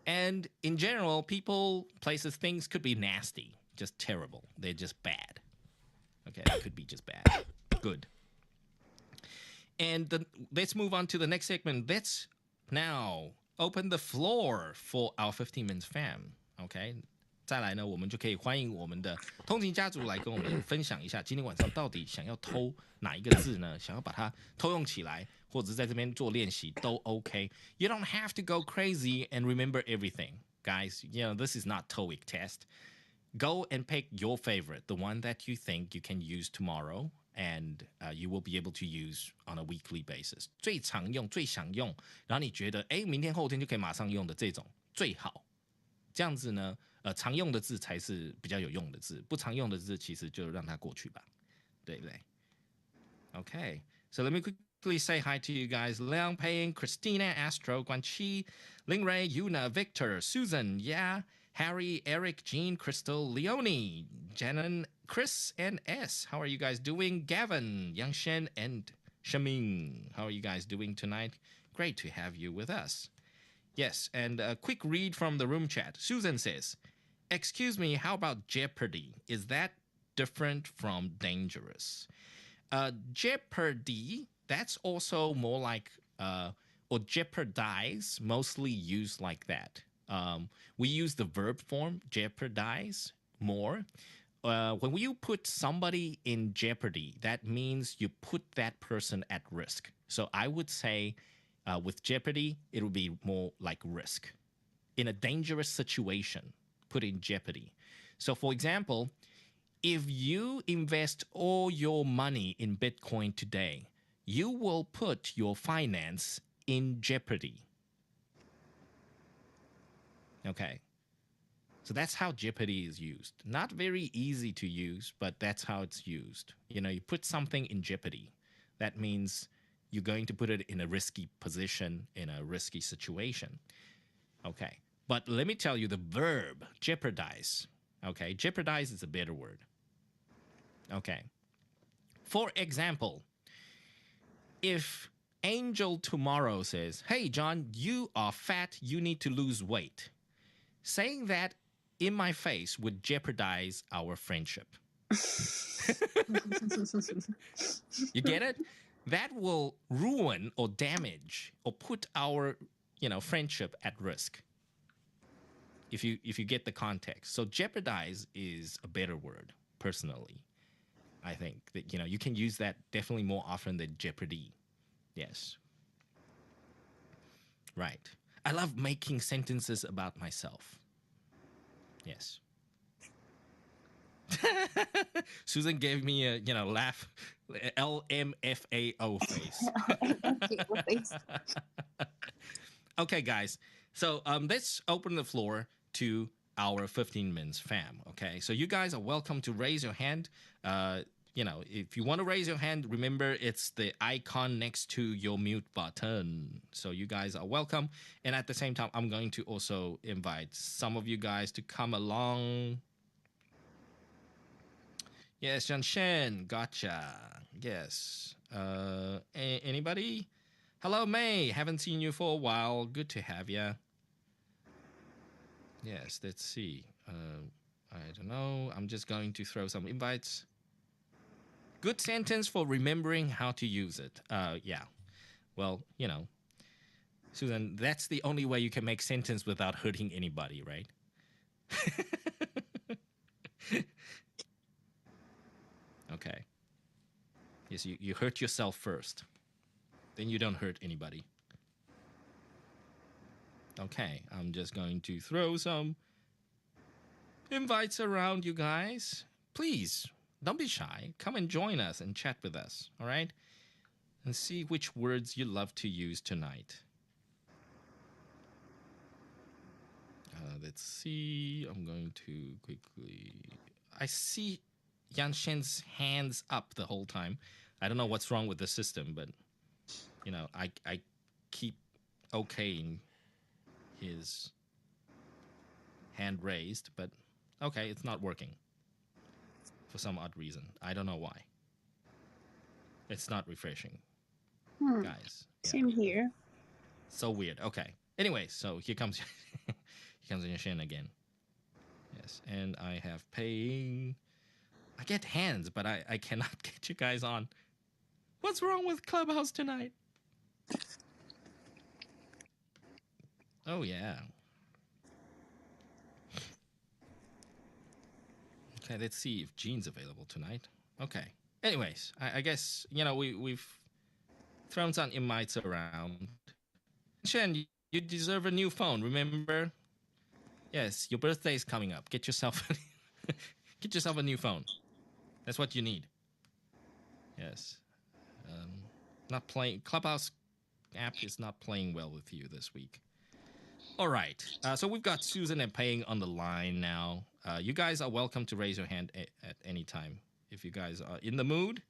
And in general, people, places, things could be nasty, just terrible. They're just bad. Okay, they could be just bad. Good. And let's move on to the next segment. Let's now open the floor for our 15 minutes fam. Okay. 再来呢，我们就可以欢迎我们的通勤家族来跟我们分享一下，今天晚上到底想要偷哪一个字呢？想要把它偷用起来，或者是在这边做练习都 OK。You don't have to go crazy and remember everything, guys. You know, this is not TOEIC test. Go and pick your favorite, the one that you think you can use tomorrow, and you will be able to use on a weekly basis. 最常用、最想用，然后你觉得明天后天就可以马上用的这种最好。这样子呢，常用的字才是比较有用的字，不常用的字其实就让它过去吧，对不对 ？Okay, so let me quickly say hi to you guys: Liang Paying, Christina, Astro, Guanqi, Lingray, Yuna, Victor, Susan, yeah, Harry, Eric, Jean, Crystal, Leonie, Janan, Chris, and S. How are you guys doing? Gavin, Yangshen, and Shaming. How are you guys doing tonight? Great to have you with us. Yes, and a quick read from the room chat. Susan says, excuse me, how about jeopardy? Is that different from dangerous? Jeopardy, that's also more like, or jeopardize, mostly used like that. We use the verb form, jeopardize, more. When you put somebody in jeopardy, that means you put that person at risk. So I would say, with jeopardy, it would be more like risk. In a dangerous situation, put in jeopardy. So for example, if you invest all your money in Bitcoin today, you will put your finance in jeopardy. Okay. So that's how jeopardy is used. Not very easy to use, but that's how it's used. You know, you put something in jeopardy. That means you're going to put it in a risky position, in a risky situation. Okay. But let me tell you the verb, jeopardize. Okay. Jeopardize is a better word. Okay. For example, if Angel tomorrow says, hey, John, you are fat. You need to lose weight. Saying that in my face would jeopardize our friendship. You get it? That will ruin or damage or put our, friendship at risk. If you get the context. So jeopardize is a better word, personally. I think that, you can use that definitely more often than jeopardy. Yes. Right. I love making sentences about myself. Yes. Susan gave me a, laugh, LMFAO face. Okay, guys. So let's open the floor to our 15 minutes fam. Okay. So you guys are welcome to raise your hand. If you want to raise your hand, remember it's the icon next to your mute button. So you guys are welcome. And at the same time, I'm going to also invite some of you guys to come along. Yes, Shanshen, gotcha. Yes. Anybody? Hello, May. Haven't seen you for a while. Good to have you. Yes, let's see. I don't know. I'm just going to throw some invites. Good sentence for remembering how to use it. Yeah. Well, Susan, that's the only way you can make sentence without hurting anybody, right? Okay. Yes, you hurt yourself first. Then you don't hurt anybody. Okay, I'm just going to throw some invites around, you guys. Please, don't be shy. Come and join us and chat with us, all right? And see which words you love to use tonight. let's see. I'm going to quickly. I see Yanshen's hands up the whole time. I don't know what's wrong with the system, but I keep okaying his hand raised, but okay, it's not working for some odd reason. I don't know why. It's not refreshing, guys. Same here. So weird. Okay. Anyway, so here comes Yanshen again. Yes, and I have paying. I get hands, but I cannot get you guys on. What's wrong with Clubhouse tonight? Oh, yeah. Okay, let's see if Jean's available tonight. Okay. Anyways, I guess, we've thrown some invites around. Shen, you deserve a new phone, remember? Yes, your birthday is coming up. Get yourself a new phone. That's what you need. Yes. Not playing. Clubhouse app is not playing well with you this week. All right. So we've got Susan and Paying on the line now. You guys are welcome to raise your hand at any time. If you guys are in the mood,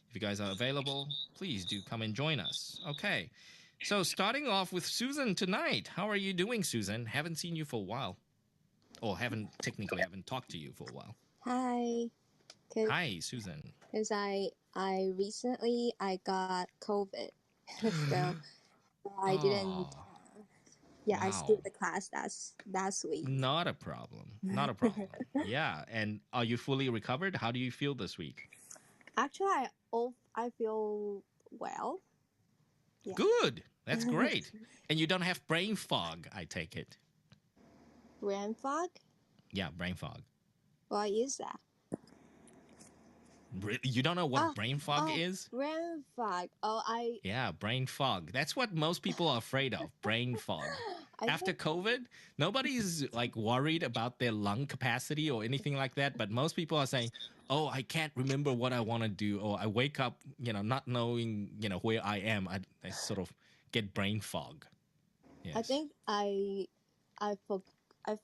if you guys are available, please do come and join us. Okay. So starting off with Susan tonight. How are you doing, Susan? Haven't seen you for a while. Or haven't talked to you for a while. Hi. Hi, Susan. Because I recently got COVID, so I didn't. Yeah, wow. I skipped the class last week. Not a problem. Yeah, and are you fully recovered? How do you feel this week? Actually, I feel well. Yeah. Good. That's great. And you don't have brain fog, I take it. Brain fog? Yeah, brain fog. What is that? You don't know what brain fog is? Brain fog. Yeah, brain fog. That's what most people are afraid of, brain fog. After COVID, nobody's worried about their lung capacity or anything like that, but most people are saying, oh, I can't remember what I want to do, or I wake up, not knowing, where I am. I sort of get brain fog. Yes. I think I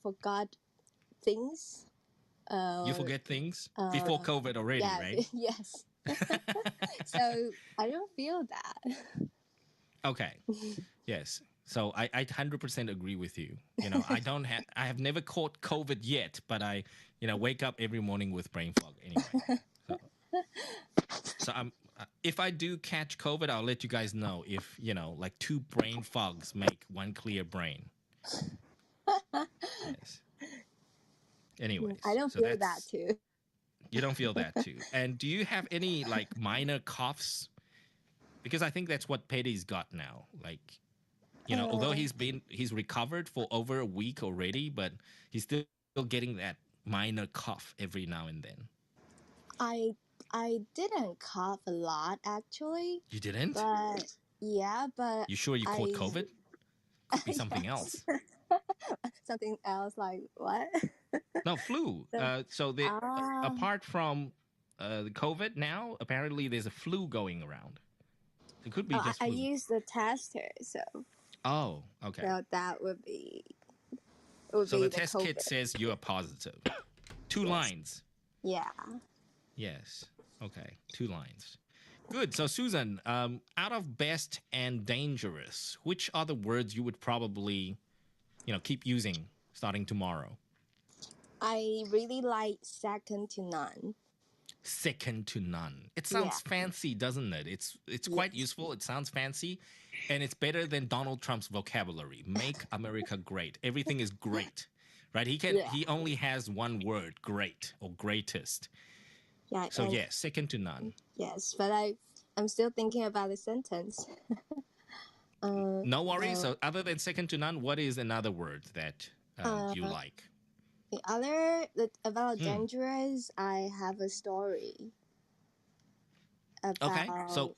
forgot things. You forget things before COVID already, yeah, right? Yes. So I don't feel that. Okay. Yes. So I 100% agree with you. I have never caught COVID yet, but I, wake up every morning with brain fog anyway. So if I do catch COVID, I'll let you guys know if, two brain fogs make one clear brain. Yes. Anyways. I don't feel that too. You don't feel that too. And do you have any minor coughs? Because I think that's what Petty's got now. Although he's recovered for over a week already, but he's still getting that minor cough every now and then. I didn't cough a lot actually. You didn't? But you sure you caught COVID? Could be something else. Something else, like what? No, flu. Apart from the COVID now, apparently there's a flu going around. It could be just flu. I used the tester, so. Oh, okay. So that would be. So the test kit says you are positive. 2 lines. Yeah. Yes. Okay. 2 lines. Good. So Susan, out of best and dangerous, which are the words you would probably, keep using starting tomorrow? I really like second to none. Second to none. It sounds fancy, doesn't it? It's quite useful. It sounds fancy, and it's better than Donald Trump's vocabulary. Make America great. Everything is great, right? He only has one word, great or greatest. Yeah. So second to none. Yes, but I'm still thinking about the sentence. No worries. So other than second to none, what is another word that you like? The other about dangerous, I have a story. Okay, so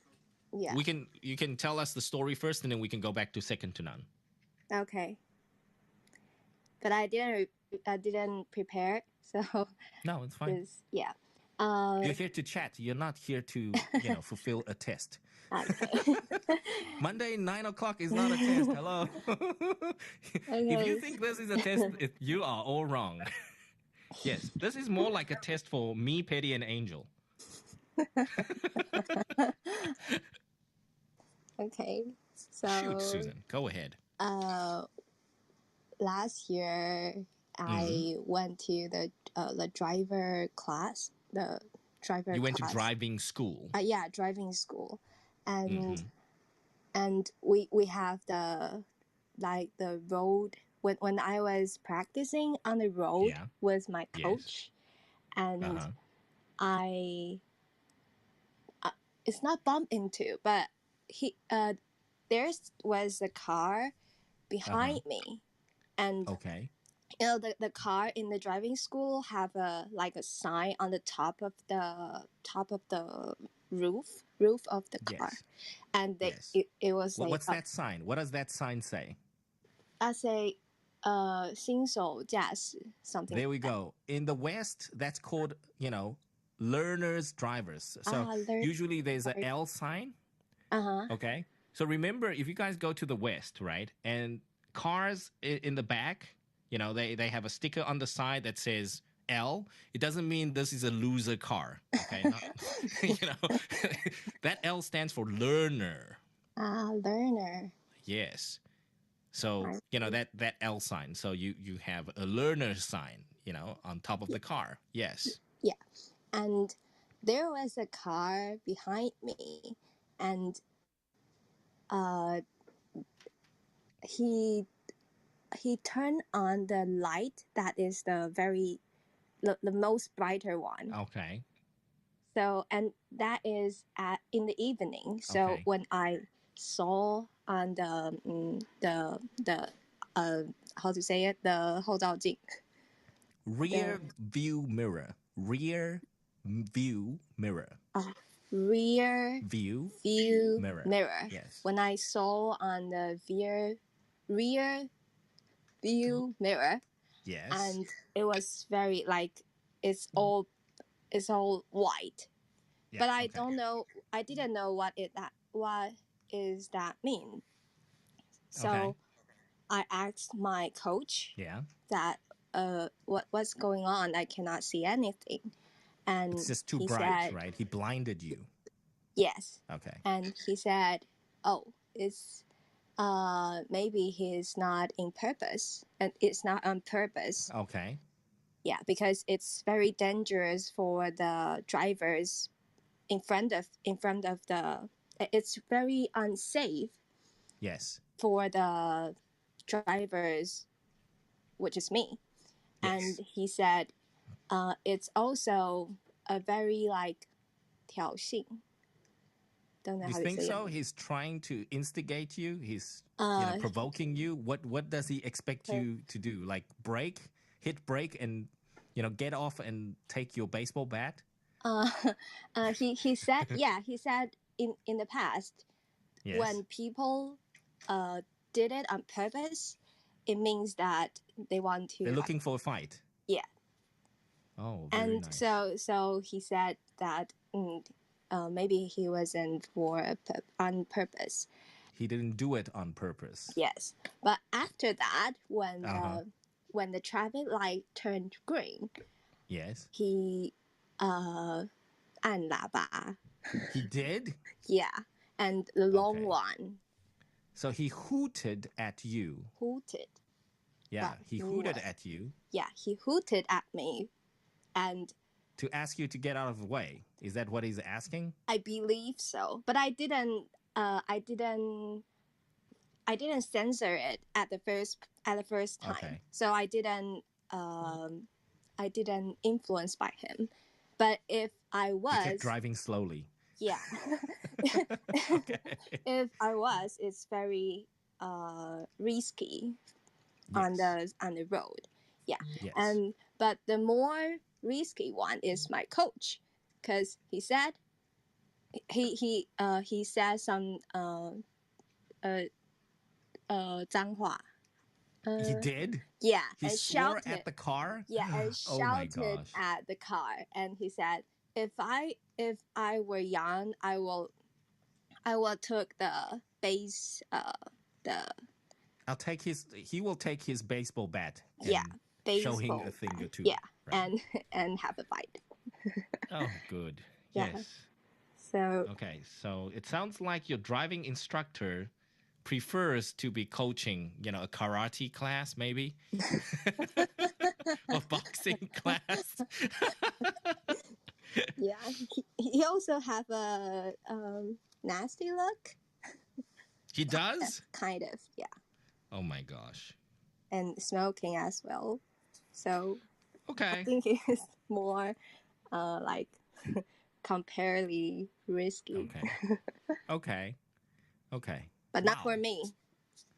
you can tell us the story first, and then we can go back to second to none. Okay, but I didn't prepare, so no, it's fine. You're here to chat. You're not here to, fulfill a test. Okay. Monday, 9 o'clock is not a test. Hello. If you think this is a test, you are all wrong. Yes, this is more like a test for me, Petty, and Angel. Okay. So Shoot, Susan. Go ahead. last year I went to the driver class. The driver You went to class. driving school. Yeah, driving school, and we have the road when I was practicing on the road with my coach, and I it's not bump into, but there was a car behind me, and the car in the driving school have a sign on the top of the roof of the car, and it was what's that sign? What does that sign say? I say 新手驾驶 something. There we go. In the West, that's called learners drivers. So usually there's a L sign. Okay. So remember, if you guys go to the West, right, and cars in the back, they have a sticker on the side that says L. It doesn't mean this is a loser car. Okay. That L stands for learner. Learner. Yes. So, that L sign. So you have a learner sign, on top of the car. Yes. Yeah. And there was a car behind me, and he turned on the light that is the most brighter one. Okay. So, and that is in the evening. So when I saw on the how to say it, the 后照镜, rear view mirror. Rear view mirror. Rear view mirror. Yes. When I saw on the rear view mirror. Yes. And it was very it's all white. Yeah, but I don't know. I didn't know what is that mean. So I asked my coach. That what's going on? I cannot see anything. And it's just too bright, right? He blinded you. Yes. Okay. And he said, "Oh, it's maybe he's not in purpose, and it's not on purpose." Okay. Yeah, because it's very dangerous for the drivers in front of the. It's very unsafe. Yes. For the drivers, which is me. Yes. And he said, it's also a very 挑衅. Don't know you how think to say so? it. He's trying to instigate you. He's provoking you. What does he expect you to do? Like hit brake, and get off and take your baseball bat? He said he said in the past, when people did it on purpose, it means that they want to. They're looking for a fight. Yeah. Oh, very nice. So he said that maybe he wasn't on purpose. He didn't do it on purpose. Yes, but after that, when the traffic light turned green, yes, he 按喇叭. He did? Yeah, and the long one. So he hooted at you. Hooted. Yeah, he hooted at you. Yeah, he hooted at me, and to ask you to get out of the way. Is that what he's asking? I believe so, but I didn't censor it at the first time. Okay. So I didn't influence by him. But if I was, you kept driving slowly. Yeah. If I was, it's very risky on the road. Yeah. Yes. But the more risky one is my coach, because he said he said some 脏话. He did? Yeah. He and swore shouted at the car? Yeah, and shouted at the car, and he said, if I were young, I will took the base the. He will take his baseball bat. Baseball show him a thing or two. Yeah, right? and have a fight. Oh, good. Yeah. Yes. So okay, so it sounds like your driving instructor prefers to be coaching, a karate class maybe, or boxing class. Yeah, he also have a nasty look. He does? Kind of, yeah. Oh my gosh. And smoking as well. So okay. I think it's more like comparatively risky. Okay. But not for me,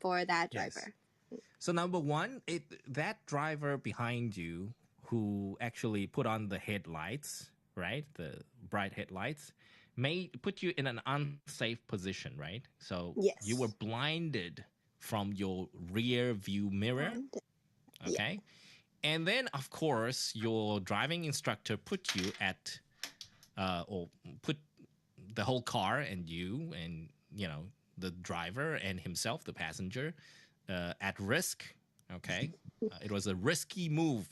for that driver. Yes. So number one, that driver behind you who actually put on the headlights, right? The bright headlights, may put you in an unsafe position, right? So you were blinded from your rear view mirror. Okay. Yeah. And then, of course, your driving instructor put you at, or put the whole car and you and, the driver and himself, the passenger, at risk. Okay. It was a risky move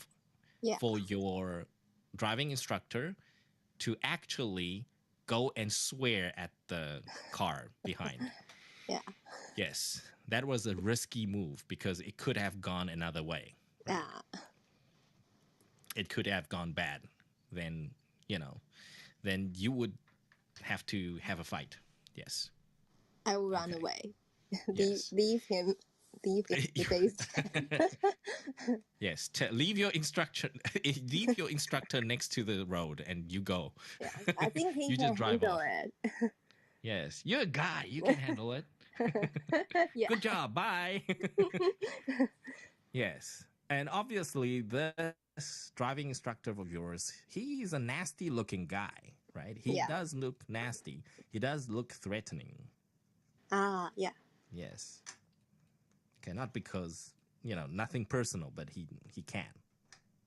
for your driving instructor to actually go and swear at the car behind. Yeah. Yes. That was a risky move because it could have gone another way. Right? Yeah. It could have gone bad. Then, then you would have to have a fight. Yes. I will run away. Yes. Leave him the base. Yes. Leave your instructor next to the road and you go. Yeah. I think he you can just drive handle off. it. Yes. You're a guy. You can handle it. Yeah. Good job. Bye. Yes. And obviously, this driving instructor of yours, he's a nasty looking guy, right? He does look nasty. He does look threatening. Yeah. Yes. Okay, not because, nothing personal, but he can.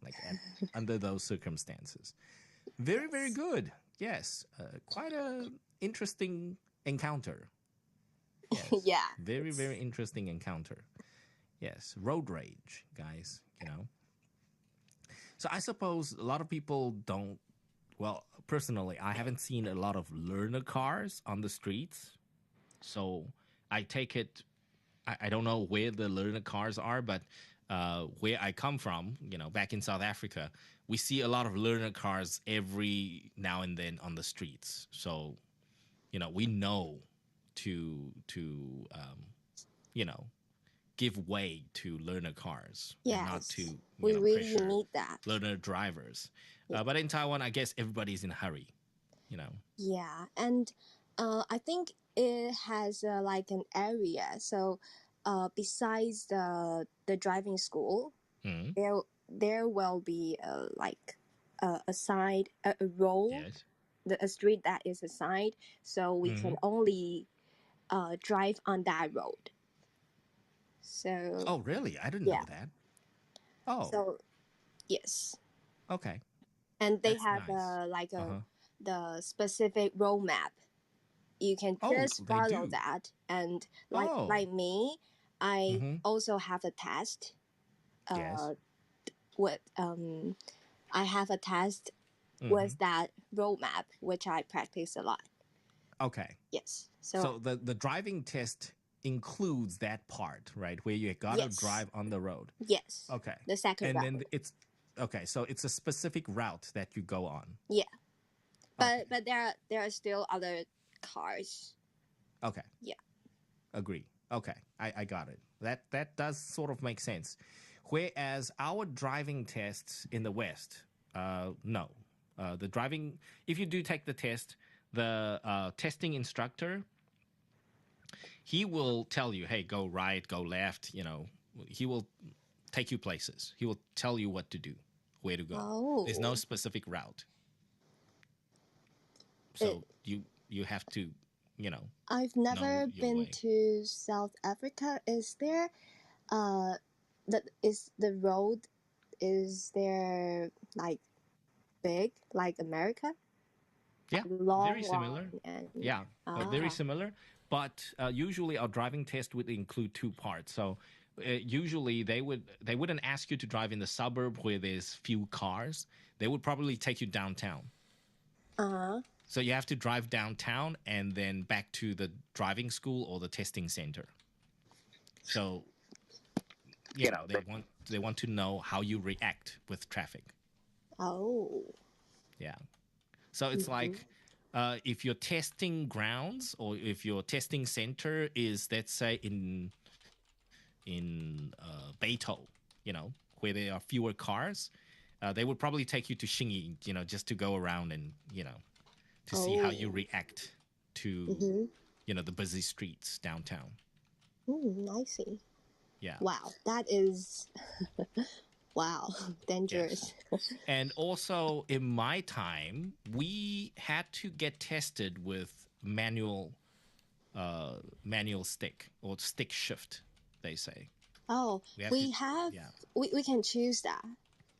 Like under those circumstances. Very, very good. Yes. Quite a interesting encounter. Yes. Yeah. Very, very interesting encounter. Yes. Road rage, guys, So I suppose a lot of people don't, well, personally, I haven't seen a lot of learner cars on the streets. So I take it, I don't know where the learner cars are, but where I come from, back in South Africa, we see a lot of learner cars every now and then on the streets. So, we know to give way to learner cars. Yes. And not to we really pressure need that. learner drivers. Yeah. But in Taiwan, I guess everybody's in a hurry, Yeah, and I think it has like an area. So besides the driving school, there will be like a side, a road, a street that is a side. So we can only drive on that road. So. Oh, really? I didn't know that. Oh. So, yes. Okay. And they That's have nice. the specific roadmap. You can just follow that. And like me, I also have a test. With I have a test with that roadmap, which I practice a lot. Okay. Yes. So the driving test includes that part, right? Where you gotta drive on the road. Yes. Okay. The second route. And then it's okay. So it's a specific route that you go on. Yeah. But there are still other cars. Okay. Yeah. Agree. Okay. I got it. That does sort of make sense. Whereas our driving tests in the West, no. The driving, if you do take the test, the testing instructor, he will tell you, hey, go right, go left, he will take you places. He will tell you what to do, where to go. Oh. There's no specific route. So you have to, I've never been to South Africa. Is there the road, is there like big like America? Yeah, long, very similar. And, yeah, very similar. But usually our driving test would include two parts. So usually they wouldn't ask you to drive in the suburb where there's few cars. They would probably take you downtown. So you have to drive downtown and then back to the driving school or the testing center. So they want to know how you react with traffic. Oh. Yeah. So it's like if your testing grounds or if your testing center is, let's say, in Beito, where there are fewer cars, they would probably take you to Xingyi, just to go around and, to see how you react to, the busy streets downtown. I see. Yeah. Wow, that is, wow, dangerous. Yes. And also, in my time, we had to get tested with manual stick or stick shift, they say. Oh, we can choose that.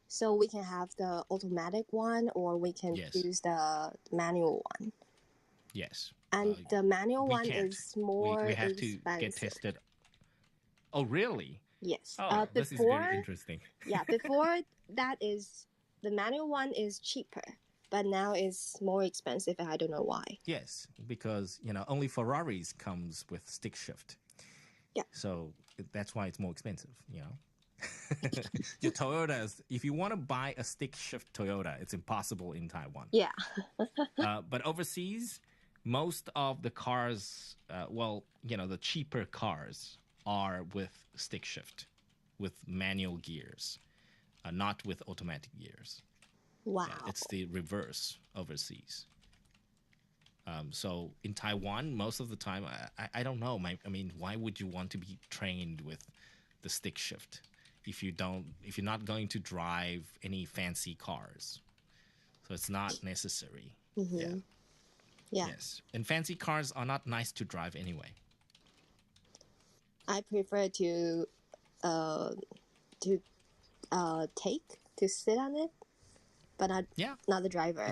So we can have the automatic one, or we can choose the manual one. Yes. And the manual one can't. is more we have expensive. to get tested. Oh, really? Yes. Oh, this is very interesting. Yeah, before that is the manual one is cheaper, but now it's more expensive, and I don't know why. Yes, because only Ferraris comes with stick shift. Yeah. So that's why it's more expensive. Your Toyotas, if you want to buy a stick shift Toyota, it's impossible in Taiwan. Yeah. But overseas, most of the cars, the cheaper cars are with stick shift, with manual gears, not with automatic gears. Wow. Yeah, it's the reverse overseas. So in Taiwan, most of the time, I don't know. Why would you want to be trained with the stick shift if you're not going to drive any fancy cars? So it's not necessary. Yeah. Yes. And fancy cars are not nice to drive anyway. I prefer to sit on it, but not the driver.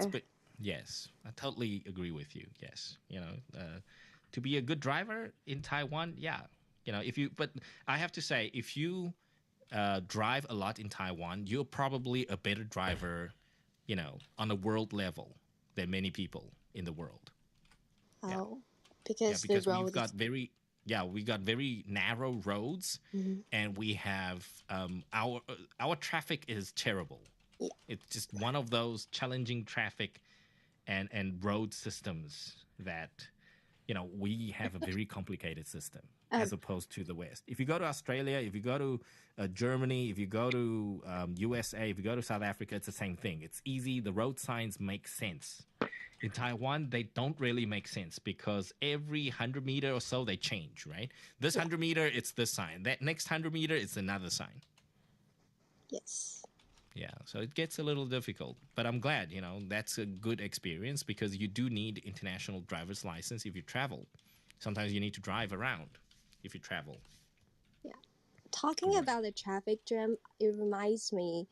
Yes, I totally agree with you. Yes, to be a good driver in Taiwan, but I have to say, if you drive a lot in Taiwan, you're probably a better driver, on a world level than many people in the world. Oh, because the road we've got very narrow roads, and we have our traffic is terrible. Yeah. It's just one of those challenging traffic and road systems that we have a very complicated system as opposed to the West. If you go to Australia, if you go to Germany, if you go to USA, if you go to South Africa, it's the same thing. It's easy. The road signs make sense. In Taiwan, they don't really make sense because every 100 meter or so, they change, right? This 100 meter, it's this sign. That next 100 meter, it's another sign. Yes. Yeah, so it gets a little difficult. But I'm glad, that's a good experience because you do need international driver's license if you travel. Sometimes you need to drive around if you travel. Yeah. Talking about the traffic jam, it reminds me,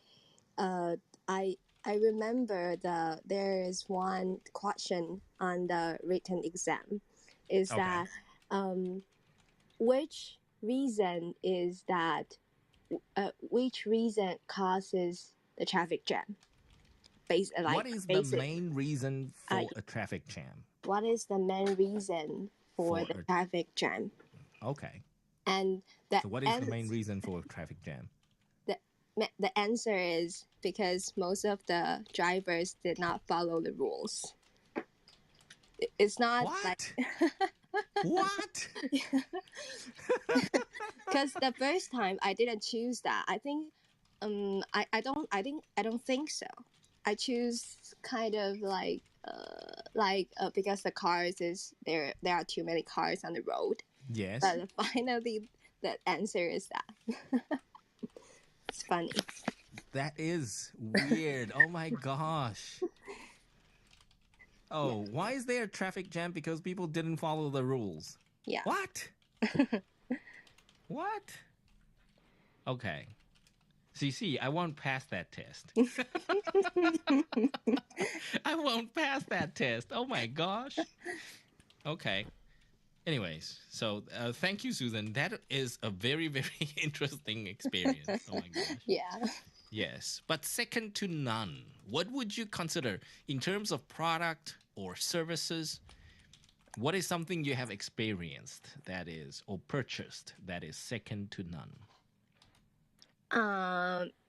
I remember there is one question on the written exam, is that which reason causes the traffic jam? What is the main reason for a traffic jam? What is the main reason for the traffic jam? Okay. And so what is the main reason for a traffic jam? The answer is because most of the drivers did not follow the rules. It's not what? What? Because the first time I didn't choose that. I think I don't think so. I choose kind of because the cars there are too many cars on the road. Yes. But finally the answer is that. It's funny. That is weird. Oh my gosh. Oh, why is there a traffic jam? Because people didn't follow the rules. Yeah. What? What? Okay. See, I won't pass that test. I won't pass that test. Oh my gosh. Okay. Anyways, so thank you, Susan. That is a very, very interesting experience. Oh my gosh. Yeah. Yes, but second to none. What would you consider in terms of product or services? What is something you have experienced that is, or purchased that is second to none?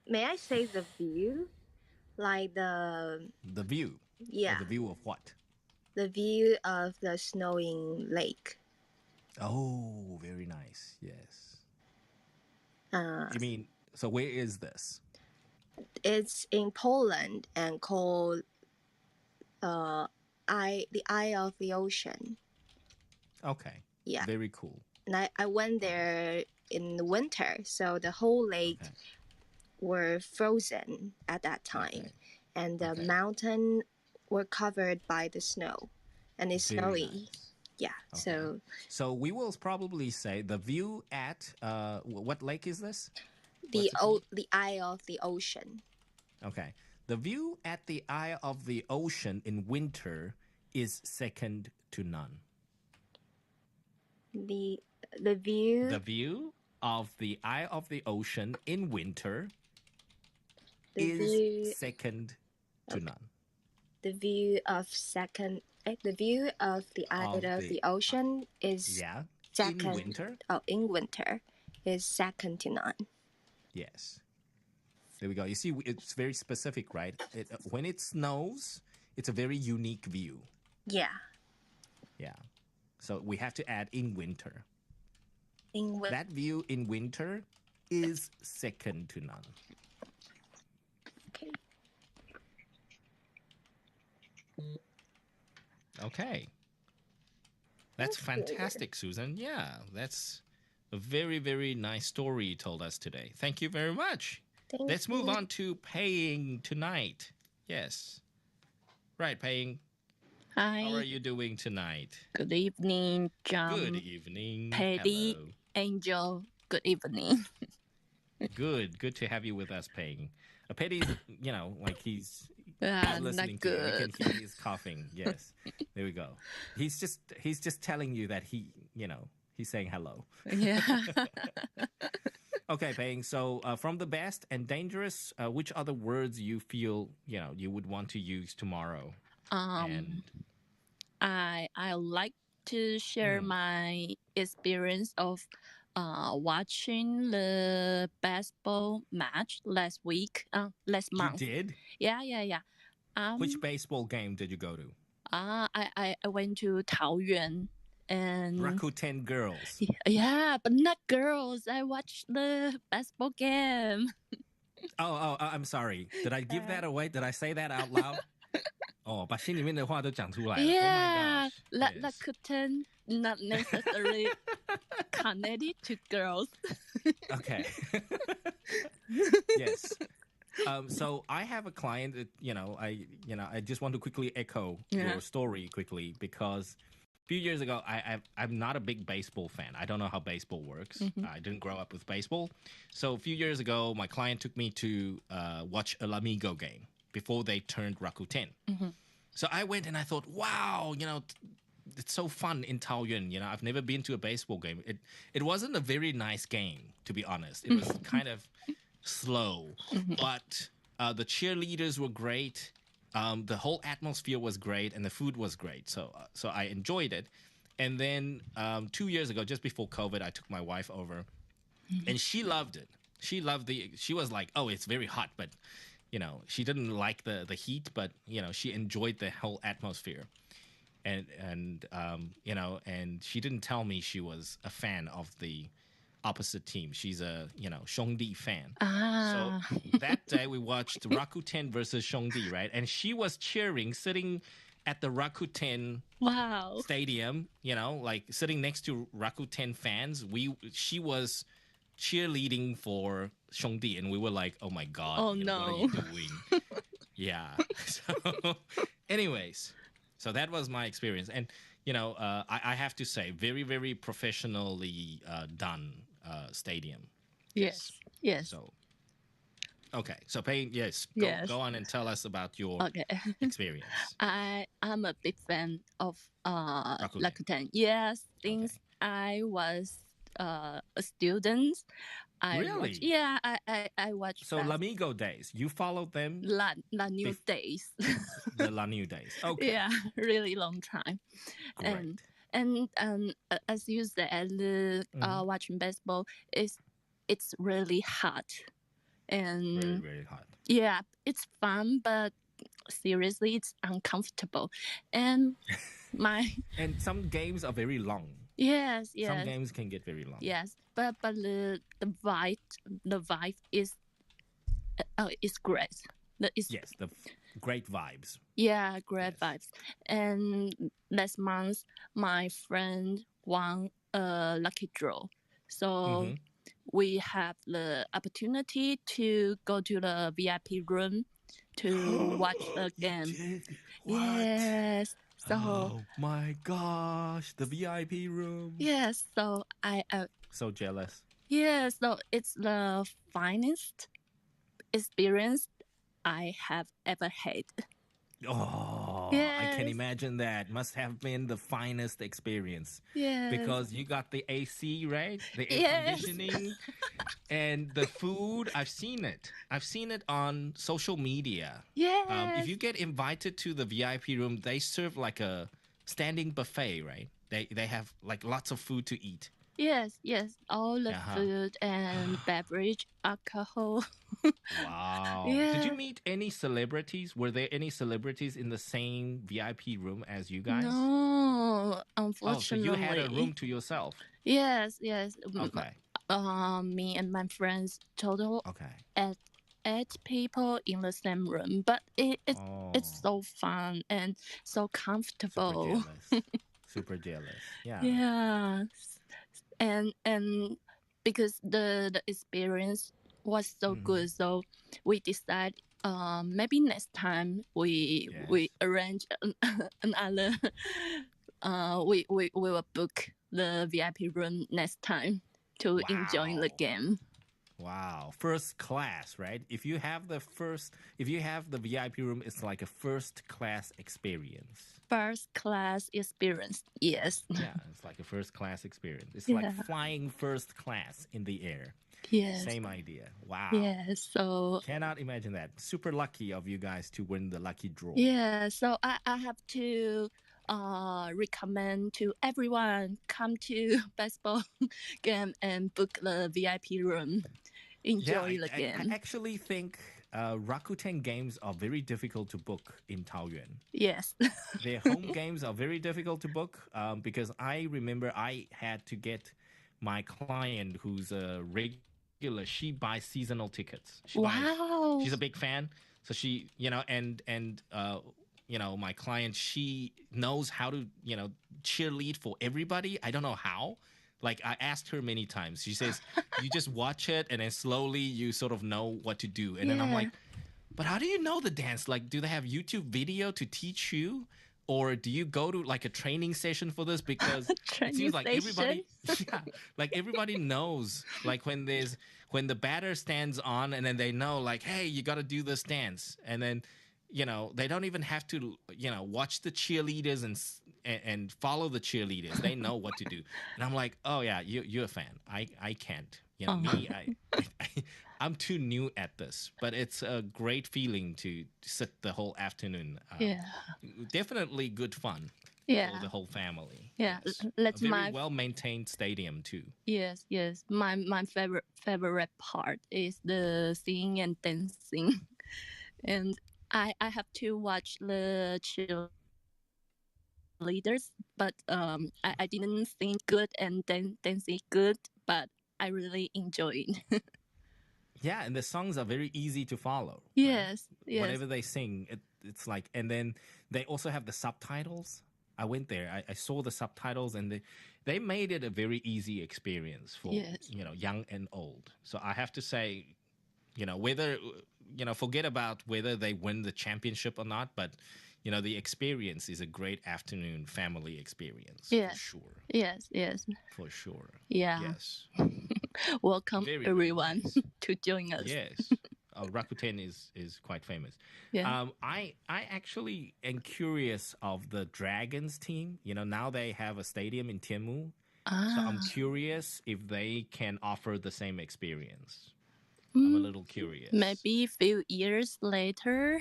May I say the view? Like the view. Yeah. The view of what? The view of the snowing lake. Oh, very nice. Yes. You mean, so where is this? It's in Poland and called the Eye of the Ocean. Okay. Yeah. Very cool. And I went there in the winter, so the whole lake were frozen at that time, and the mountain were covered by the snow, and it's snowy. Nice. Yeah. So we will probably say the view at what lake is this? The Eye of the Ocean. Okay. The view at the Eye of the Ocean in winter is second to none. The view of the Eye of the Ocean in winter is second to none. The view of the Eye of the Ocean is second. In winter? Oh, in winter is second to none. Yes. There we go. You see, it's very specific, right? When it snows, it's a very unique view. Yeah. Yeah. So we have to add in winter. That view in winter is second to none. Okay. Okay. That's fantastic, Susan. Yeah, that's a very, very nice story you told us today. Thank you very much. Let's move on to Paying tonight. Yes. Right, Paying. Hi. How are you doing tonight? Good evening, John. Good evening. Paddy, Hello. Angel, good evening. Good to have you with us, Paying. Paddy's, like he's listening not to you. good. We can hear he's coughing. Yes. There we go. He's just telling you that he's saying hello. Yeah. Okay, Paying. So from the best and dangerous, which other words you feel, you would want to use tomorrow? I like to share my experience of watching the baseball match last month. You did? Yeah. Which baseball game did you go to? I went to Taoyuan. And Rakuten girls. Yeah, but not girls. I watched the basketball game. Oh, I'm sorry. Did I give that away? Did I say that out loud? 把心里面的话都讲出来了。Yeah, Oh my gosh. Rakuten not necessarily connected to girls. Okay. Yes. So I have a client that, I just want to quickly echo your story quickly because a few years ago, I'm not a big baseball fan. I don't know how baseball works. I didn't grow up with baseball. So a few years ago, my client took me to watch a Lamigo game before they turned Rakuten. So I went and I thought, wow, it's so fun in Taoyuan. I've never been to a baseball game. It wasn't a very nice game, to be honest. It was kind of slow, but the cheerleaders were great. The whole atmosphere was great and the food was great. So I enjoyed it. And then 2 years ago, just before COVID, I took my wife over and she loved it. She was like, oh, it's very hot, but she didn't like the heat, but she enjoyed the whole atmosphere. And she didn't tell me she was a fan of the opposite team. She's a, Shongdi fan. So that day we watched Rakuten versus Shongdi, right? And she was cheering, sitting at the Rakuten stadium, like sitting next to Rakuten fans. She was cheerleading for Shongdi, and we were like, oh my God, what are you doing? Yeah. So anyways, so that was my experience. And, I have to say, very, very professionally done stadium. Yes. So Okay, so Payne, yes, Yes. go on and tell us about your Okay. experience. I'm a big fan of Rakuten. Rakuten. Yes, since I was a student, Really? I watched. So Lamigo days, you followed them? La New Days. The La New days. Okay. Yeah, really long time. Great. And as you said, watching baseball it's really hot, and Very, very hot. yeah, it's fun, but seriously, it's uncomfortable. And And some games are very long. yes, Some games can get very long. yes, but the vibe is great. Yes, the great vibes. Yeah, great Yes. vibes. And last month, my friend won a lucky draw. So we have the opportunity to go to the VIP room to watch the game. You did? What? Yes. So Oh my gosh, the VIP room. yes, so I So jealous. yeah, so it's the finest experience I have ever had. Oh, I can Yes. imagine that. Must have been the finest experience. Yes. Because you got the AC, right? The air Yes. conditioning and the food. I've seen it. I've seen it on social media. Yes. If you get invited to the VIP room, they serve like a standing buffet, right? They have like lots of food to eat. Yes, all the food and beverage, alcohol. Wow. Yeah. Did you meet any celebrities? Were there any celebrities in the same VIP room as you guys? No, unfortunately. Oh, so you had a room to yourself. Yes. Okay. Me and my friends total Okay. eight people in the same room, but it's so fun and so comfortable. Super jealous. Super jealous. Yeah. Yeah. And because the experience was so good, so we decided maybe next time we arrange another we will book the VIP room next time to enjoy the game. Wow. First class, right? If you have the VIP room, it's like a first class experience. First class experience, yes. Yeah, it's like a first class experience. It's like flying first class in the air. Yes. Same idea. Wow. Yes. So cannot imagine that. Super lucky of you guys to win the lucky draw. Yeah. So I have to recommend to everyone come to baseball game and book the VIP room. Enjoy the game. I actually think Rakuten games are very difficult to book in Taoyuan. Yes. Their home games are very difficult to book because I remember I had to get my client who's a regular. She buys seasonal tickets. She's a big fan. So she, my client, she knows how to, cheerlead for everybody. I don't know how. Like, I asked her many times. She says, you just watch it and then slowly you sort of know what to do. And then I'm like, but how do you know the dance? Like, do they have YouTube video to teach you? Or do you go to like a training session for this? Because it seems like everybody knows, like when the batter stands on and then they know like, hey, you got to do this dance. And then, they don't even have to, watch the cheerleaders and follow the cheerleaders. They know what to do. And I'm like, oh yeah, you're a fan. I can't. I'm too new at this, but it's a great feeling to sit the whole afternoon. Definitely good fun for the whole family. Yeah, yes. That's a very well-maintained stadium too. Yes. My favorite part is the singing and dancing, and I have to watch the cheerleaders, but I didn't sing good and dancing good, but I really enjoyed. Yeah, and the songs are very easy to follow. Yes, right? yes. Whatever they sing, it's like, and then they also have the subtitles. I went there, I saw the subtitles, and they made it a very easy experience for young and old. So I have to say, whether forget about whether they win the championship or not, but the experience is a great afternoon family experience. Yeah. For sure. Yes. For sure. Yeah. Yes. Welcome Very everyone nice. to join us. Yes. Rakuten is quite famous. Yeah. I actually am curious of the Dragons team. Now they have a stadium in Tianmu. So I'm curious if they can offer the same experience. I'm a little curious. Maybe a few years later.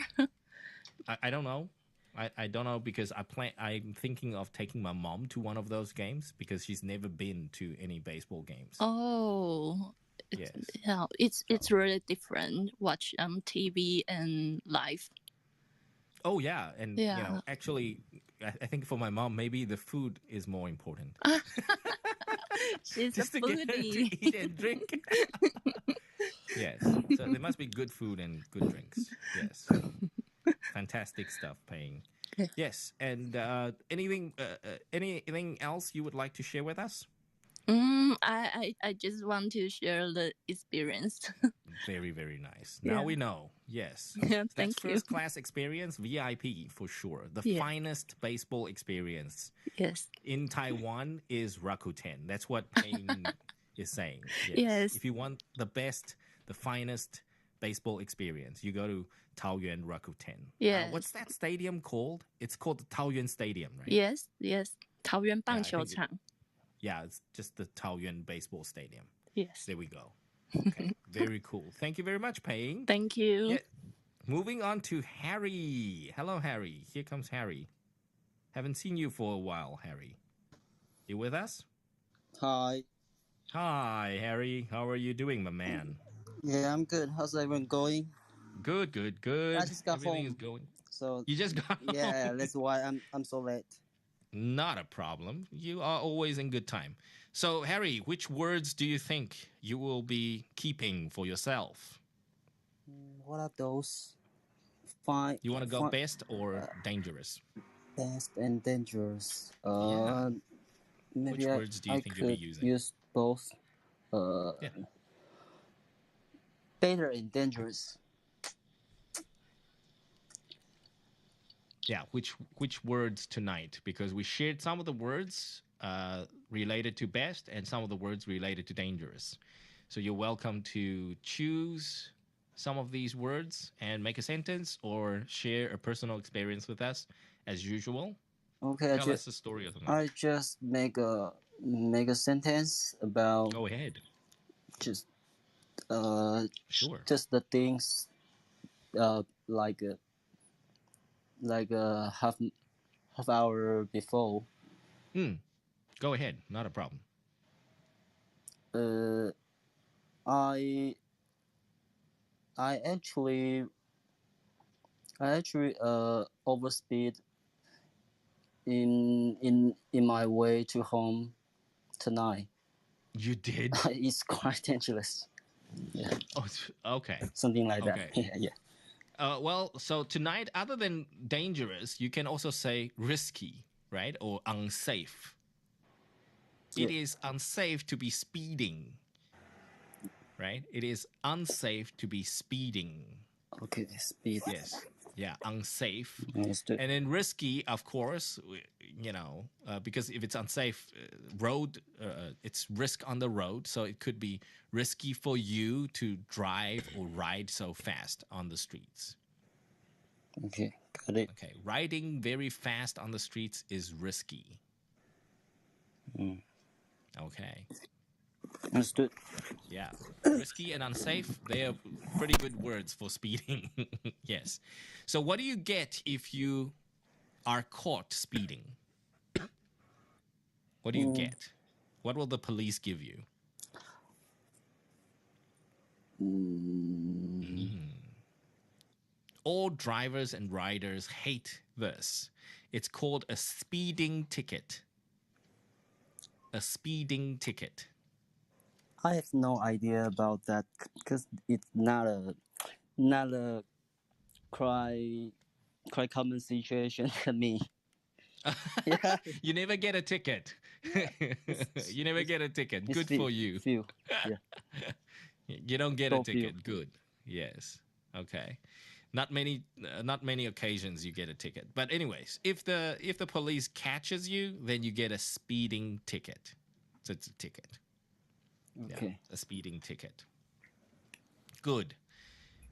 I don't know. I don't know because I'm thinking of taking my mom to one of those games because she's never been to any baseball games. Oh, yes. Yeah, it's really different. Watch TV and live. Oh yeah, and actually, I think for my mom, maybe the food is more important. She's Just a to get her to foodie. eat and drink. Yes, so there must be good food and good drinks. Yes, fantastic stuff. Paying. Okay. Yes, and anything else you would like to share with us? I just want to share the experience. Very, very nice. Now we know. Yes. Yeah, That's thank you. first class experience, VIP for sure. The finest baseball experience. Yes. In Taiwan is Rakuten. That's what Payne is saying. Yes. If you want the best, the finest baseball experience, you go to Taoyuan Rakuten. Yes. What's that stadium called? It's called the Taoyuan Stadium, right? Yes. Taoyuan 棒球场. Yeah, it's just the Taoyuan Baseball Stadium. Yes. There we go. Okay, very cool. Thank you very much, Payne. Thank you. Yeah. Moving on to Harry. Hello, Harry. Here comes Harry. Haven't seen you for a while, Harry. You with us? Hi. Hi, Harry. How are you doing, my man? Yeah, I'm good. How's everyone going? Good. I just got Everything home. is going. So You just got home? Yeah, that's why I'm so late. Not a problem. You are always in good time. So, Harry, which words do you think you will be keeping for yourself? What are those? Fine. You want to go best or dangerous? Best and dangerous. Maybe Which words do you think you'll be using? Use both. Better and dangerous. Yeah, which words tonight? Because we shared some of the words related to best and some of the words related to dangerous. So you're welcome to choose some of these words and make a sentence or share a personal experience with us as usual. Okay, Tell us the story of the night. I just make a sentence about. Go ahead. Just sure. Just the things like half hour before. Go ahead, not a problem. I actually overspeed in my way to home tonight. You did? It's quite dangerous. Yeah. Oh, okay. Something like that. Yeah. Well, so tonight, other than dangerous, you can also say risky, right? Or unsafe. Yeah. It is unsafe to be speeding, right? It is unsafe to be speeding. Okay, speed. Yes. Yeah, unsafe. Understood. And then risky, of course, because if it's unsafe, it's risk on the road. So it could be risky for you to drive or ride so fast on the streets. Okay, got it. Okay, riding very fast on the streets is risky. Okay. Understood. Yeah. Risky and unsafe, they are pretty good words for speeding. Yes. So what do you get if you are caught speeding? What do you get? What will the police give you? All drivers and riders hate this. It's called a speeding ticket. A speeding ticket. I have no idea about that because it's not a quite common situation to me. Yeah. You never get a ticket. You never get a ticket. Good for you. Yeah. You don't get a ticket. Good. Yes. Okay. Not many occasions you get a ticket. But anyways, if the police catches you, then you get a speeding ticket. So it's a ticket. Okay. Yeah, a speeding ticket. Good.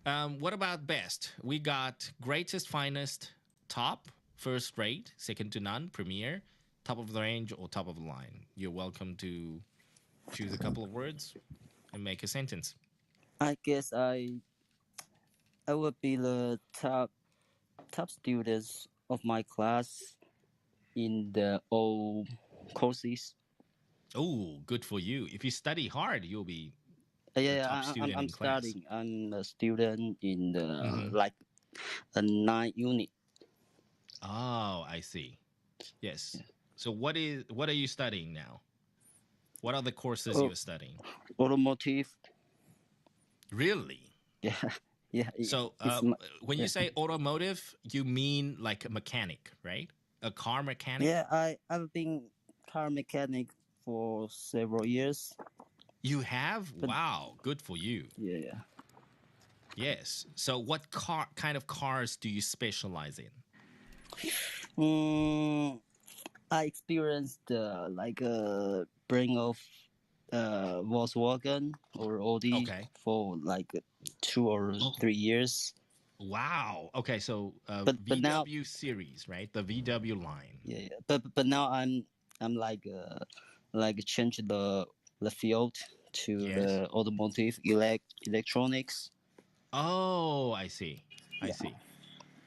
What about best? We got greatest, finest, top, first rate, second to none, premier, top of the range, or top of the line. You're welcome to choose a couple of words and make a sentence. I guess I would be the top students of my class in the all courses. Oh, good for you. If you study hard, you'll be Yeah, top student I'm in class. studying. I'm a student in the like a 9 unit. Oh, I see. Yes. So what are you studying now? What are the courses you're studying? Automotive. Really? Yeah, yeah. So when you say automotive, you mean like a mechanic, right? A car mechanic? Yeah, I've been car mechanic for several years. You have? Wow, good for you. Yeah. Yes. So what kind of cars do you specialize in? I experienced like a brand of Volkswagen or Audi for like 2 or 3 years. Wow. Okay, so but VW now, series, right? The VW line. Yeah. But now I'm like change the field to the automotive electronics. Oh, I see. I see.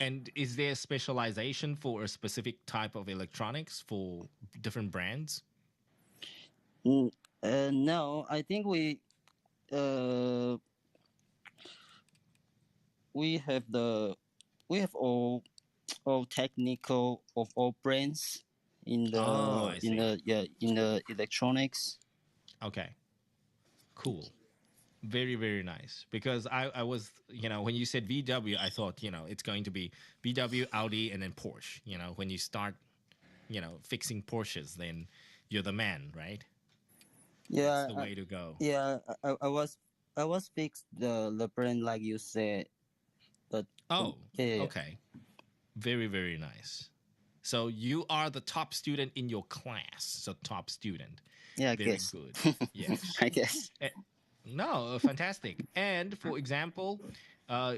And is there specialization for a specific type of electronics for different brands? No, I think we have all technical of all brands in the electronics. Okay. Cool. Very, very nice. Because I was, when you said VW, I thought, it's going to be VW, Audi, and then Porsche. When you start, fixing Porsches, then you're the man, right? Yeah. That's the way to go. Yeah, I was fixed the brand like you said. But okay. Very, very nice. So you are the top student in your class. So top student. Yeah, I very guess. Good. Yes. I guess. No, fantastic. And for example,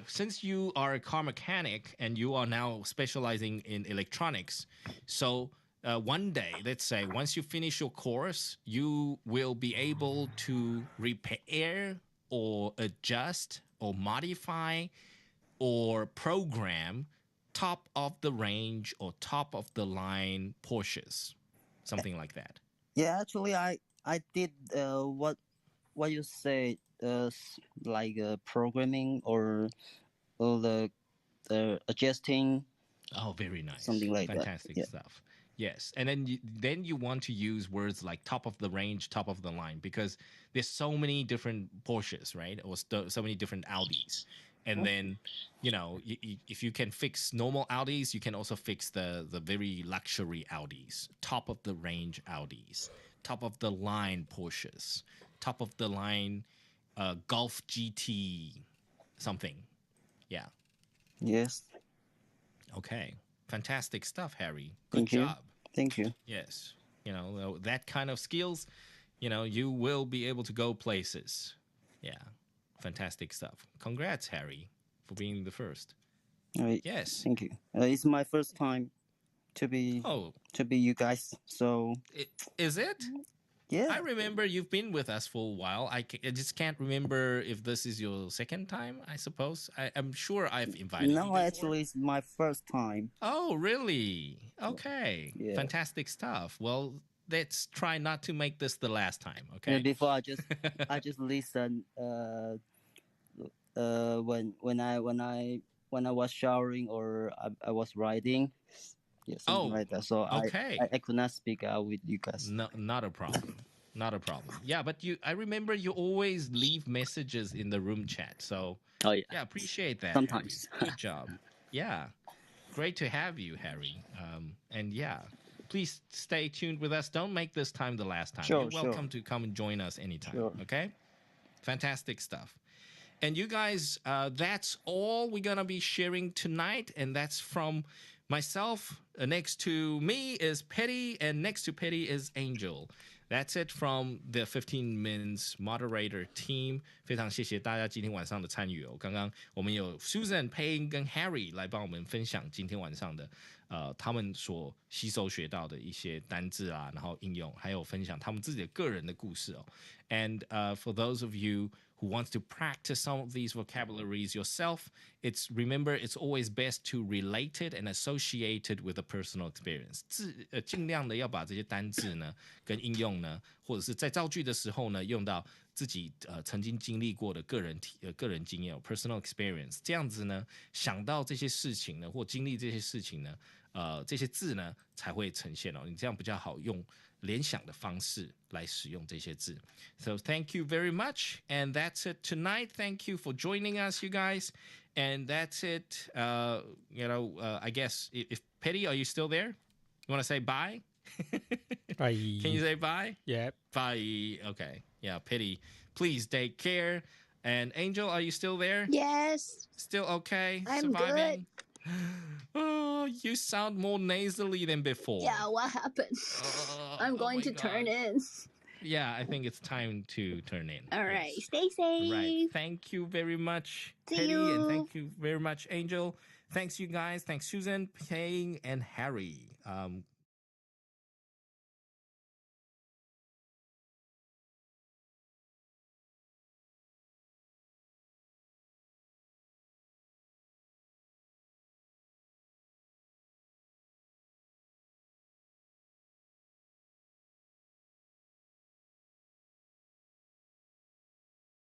since you are a car mechanic and you are now specializing in electronics, so one day, let's say, once you finish your course, you will be able to repair or adjust or modify or program top of the range or top of the line Porsches, something like that. Yeah, actually, I did what you say, like programming or the adjusting. Oh, very nice. Something like Fantastic that. stuff. Yes, and then you want to use words like top of the range, top of the line, because there's so many different Porsches, right? Or so many different Audis. And then, if you can fix normal Audis, you can also fix the very luxury Audis, top of the range Audis, top of the line Porsches, top of the line Golf GT something. Yeah. Yes. Okay. Fantastic stuff, Harry. Thank you. Job. Thank you. Yes. That kind of skills, you will be able to go places. Yeah. Fantastic stuff. Congrats, Harry, for being the first. All right. Yes. Thank you. It's my first time to be you guys. So is it? Yeah. I remember you've been with us for a while. I just can't remember if this is your second time, I suppose. I'm sure I've invited you before. Actually, it's my first time. Oh, really? Okay. Yeah. Fantastic stuff. Well, let's try not to make this the last time, okay? Yeah, before I just listen when I was showering or I was riding. Yeah, something like that. So okay. I could not speak out with you guys. No, not a problem. Not a problem. Yeah, but I remember you always leave messages in the room chat. So yeah, appreciate that. Sometimes. Harry. Good job. Yeah. Great to have you, Harry. And yeah, please stay tuned with us. Don't make this time the last time. Sure, You're welcome to come and join us anytime. Sure. Okay? Fantastic stuff. And you guys, that's all we're going to be sharing tonight. And that's from myself. Next to me is Petty, and next to Petty is Angel. That's it from the 15 Minutes Moderator Team。非常谢谢大家今天晚上的参与哦。刚刚我们有 Susan、Payne 跟 Harry 来帮我们分享今天晚上的他们所吸收学到的一些单字啊，然后应用，还有分享他们自己的个人的故事哦。And for those of you who wants to practice some of these vocabularies yourself, remember it's always best to relate it and associate it with a personal experience. 尽量的要把这些单字呢跟应用呢，或者是在造句的时候呢，用到自己曾经经历过的个人经验 personal experience， 这样子呢，想到这些事情呢，或经历这些事情呢，这些字呢才会呈现哦。你这样比较好用联想的方式来使用这些字。So thank you very much, and that's it tonight. Thank you for joining us, you guys. And that's it. I guess if Petty, are you still there? You want to say bye? Bye. Can you say bye? Yeah. Bye. Okay. Yeah, Petty, please take care. And Angel, are you still there? Yes. Still okay? I'm Surviving? Good. Oh, you sound more nasally than before. Yeah, what happened? I'm going to turn in. Yeah, I think it's time to turn in. All right. Yes. Stay safe. Right. Thank you very much, See Petty, you. and thank you very much, Angel. Thanks, you guys. Thanks, Susan, Payne, and Harry.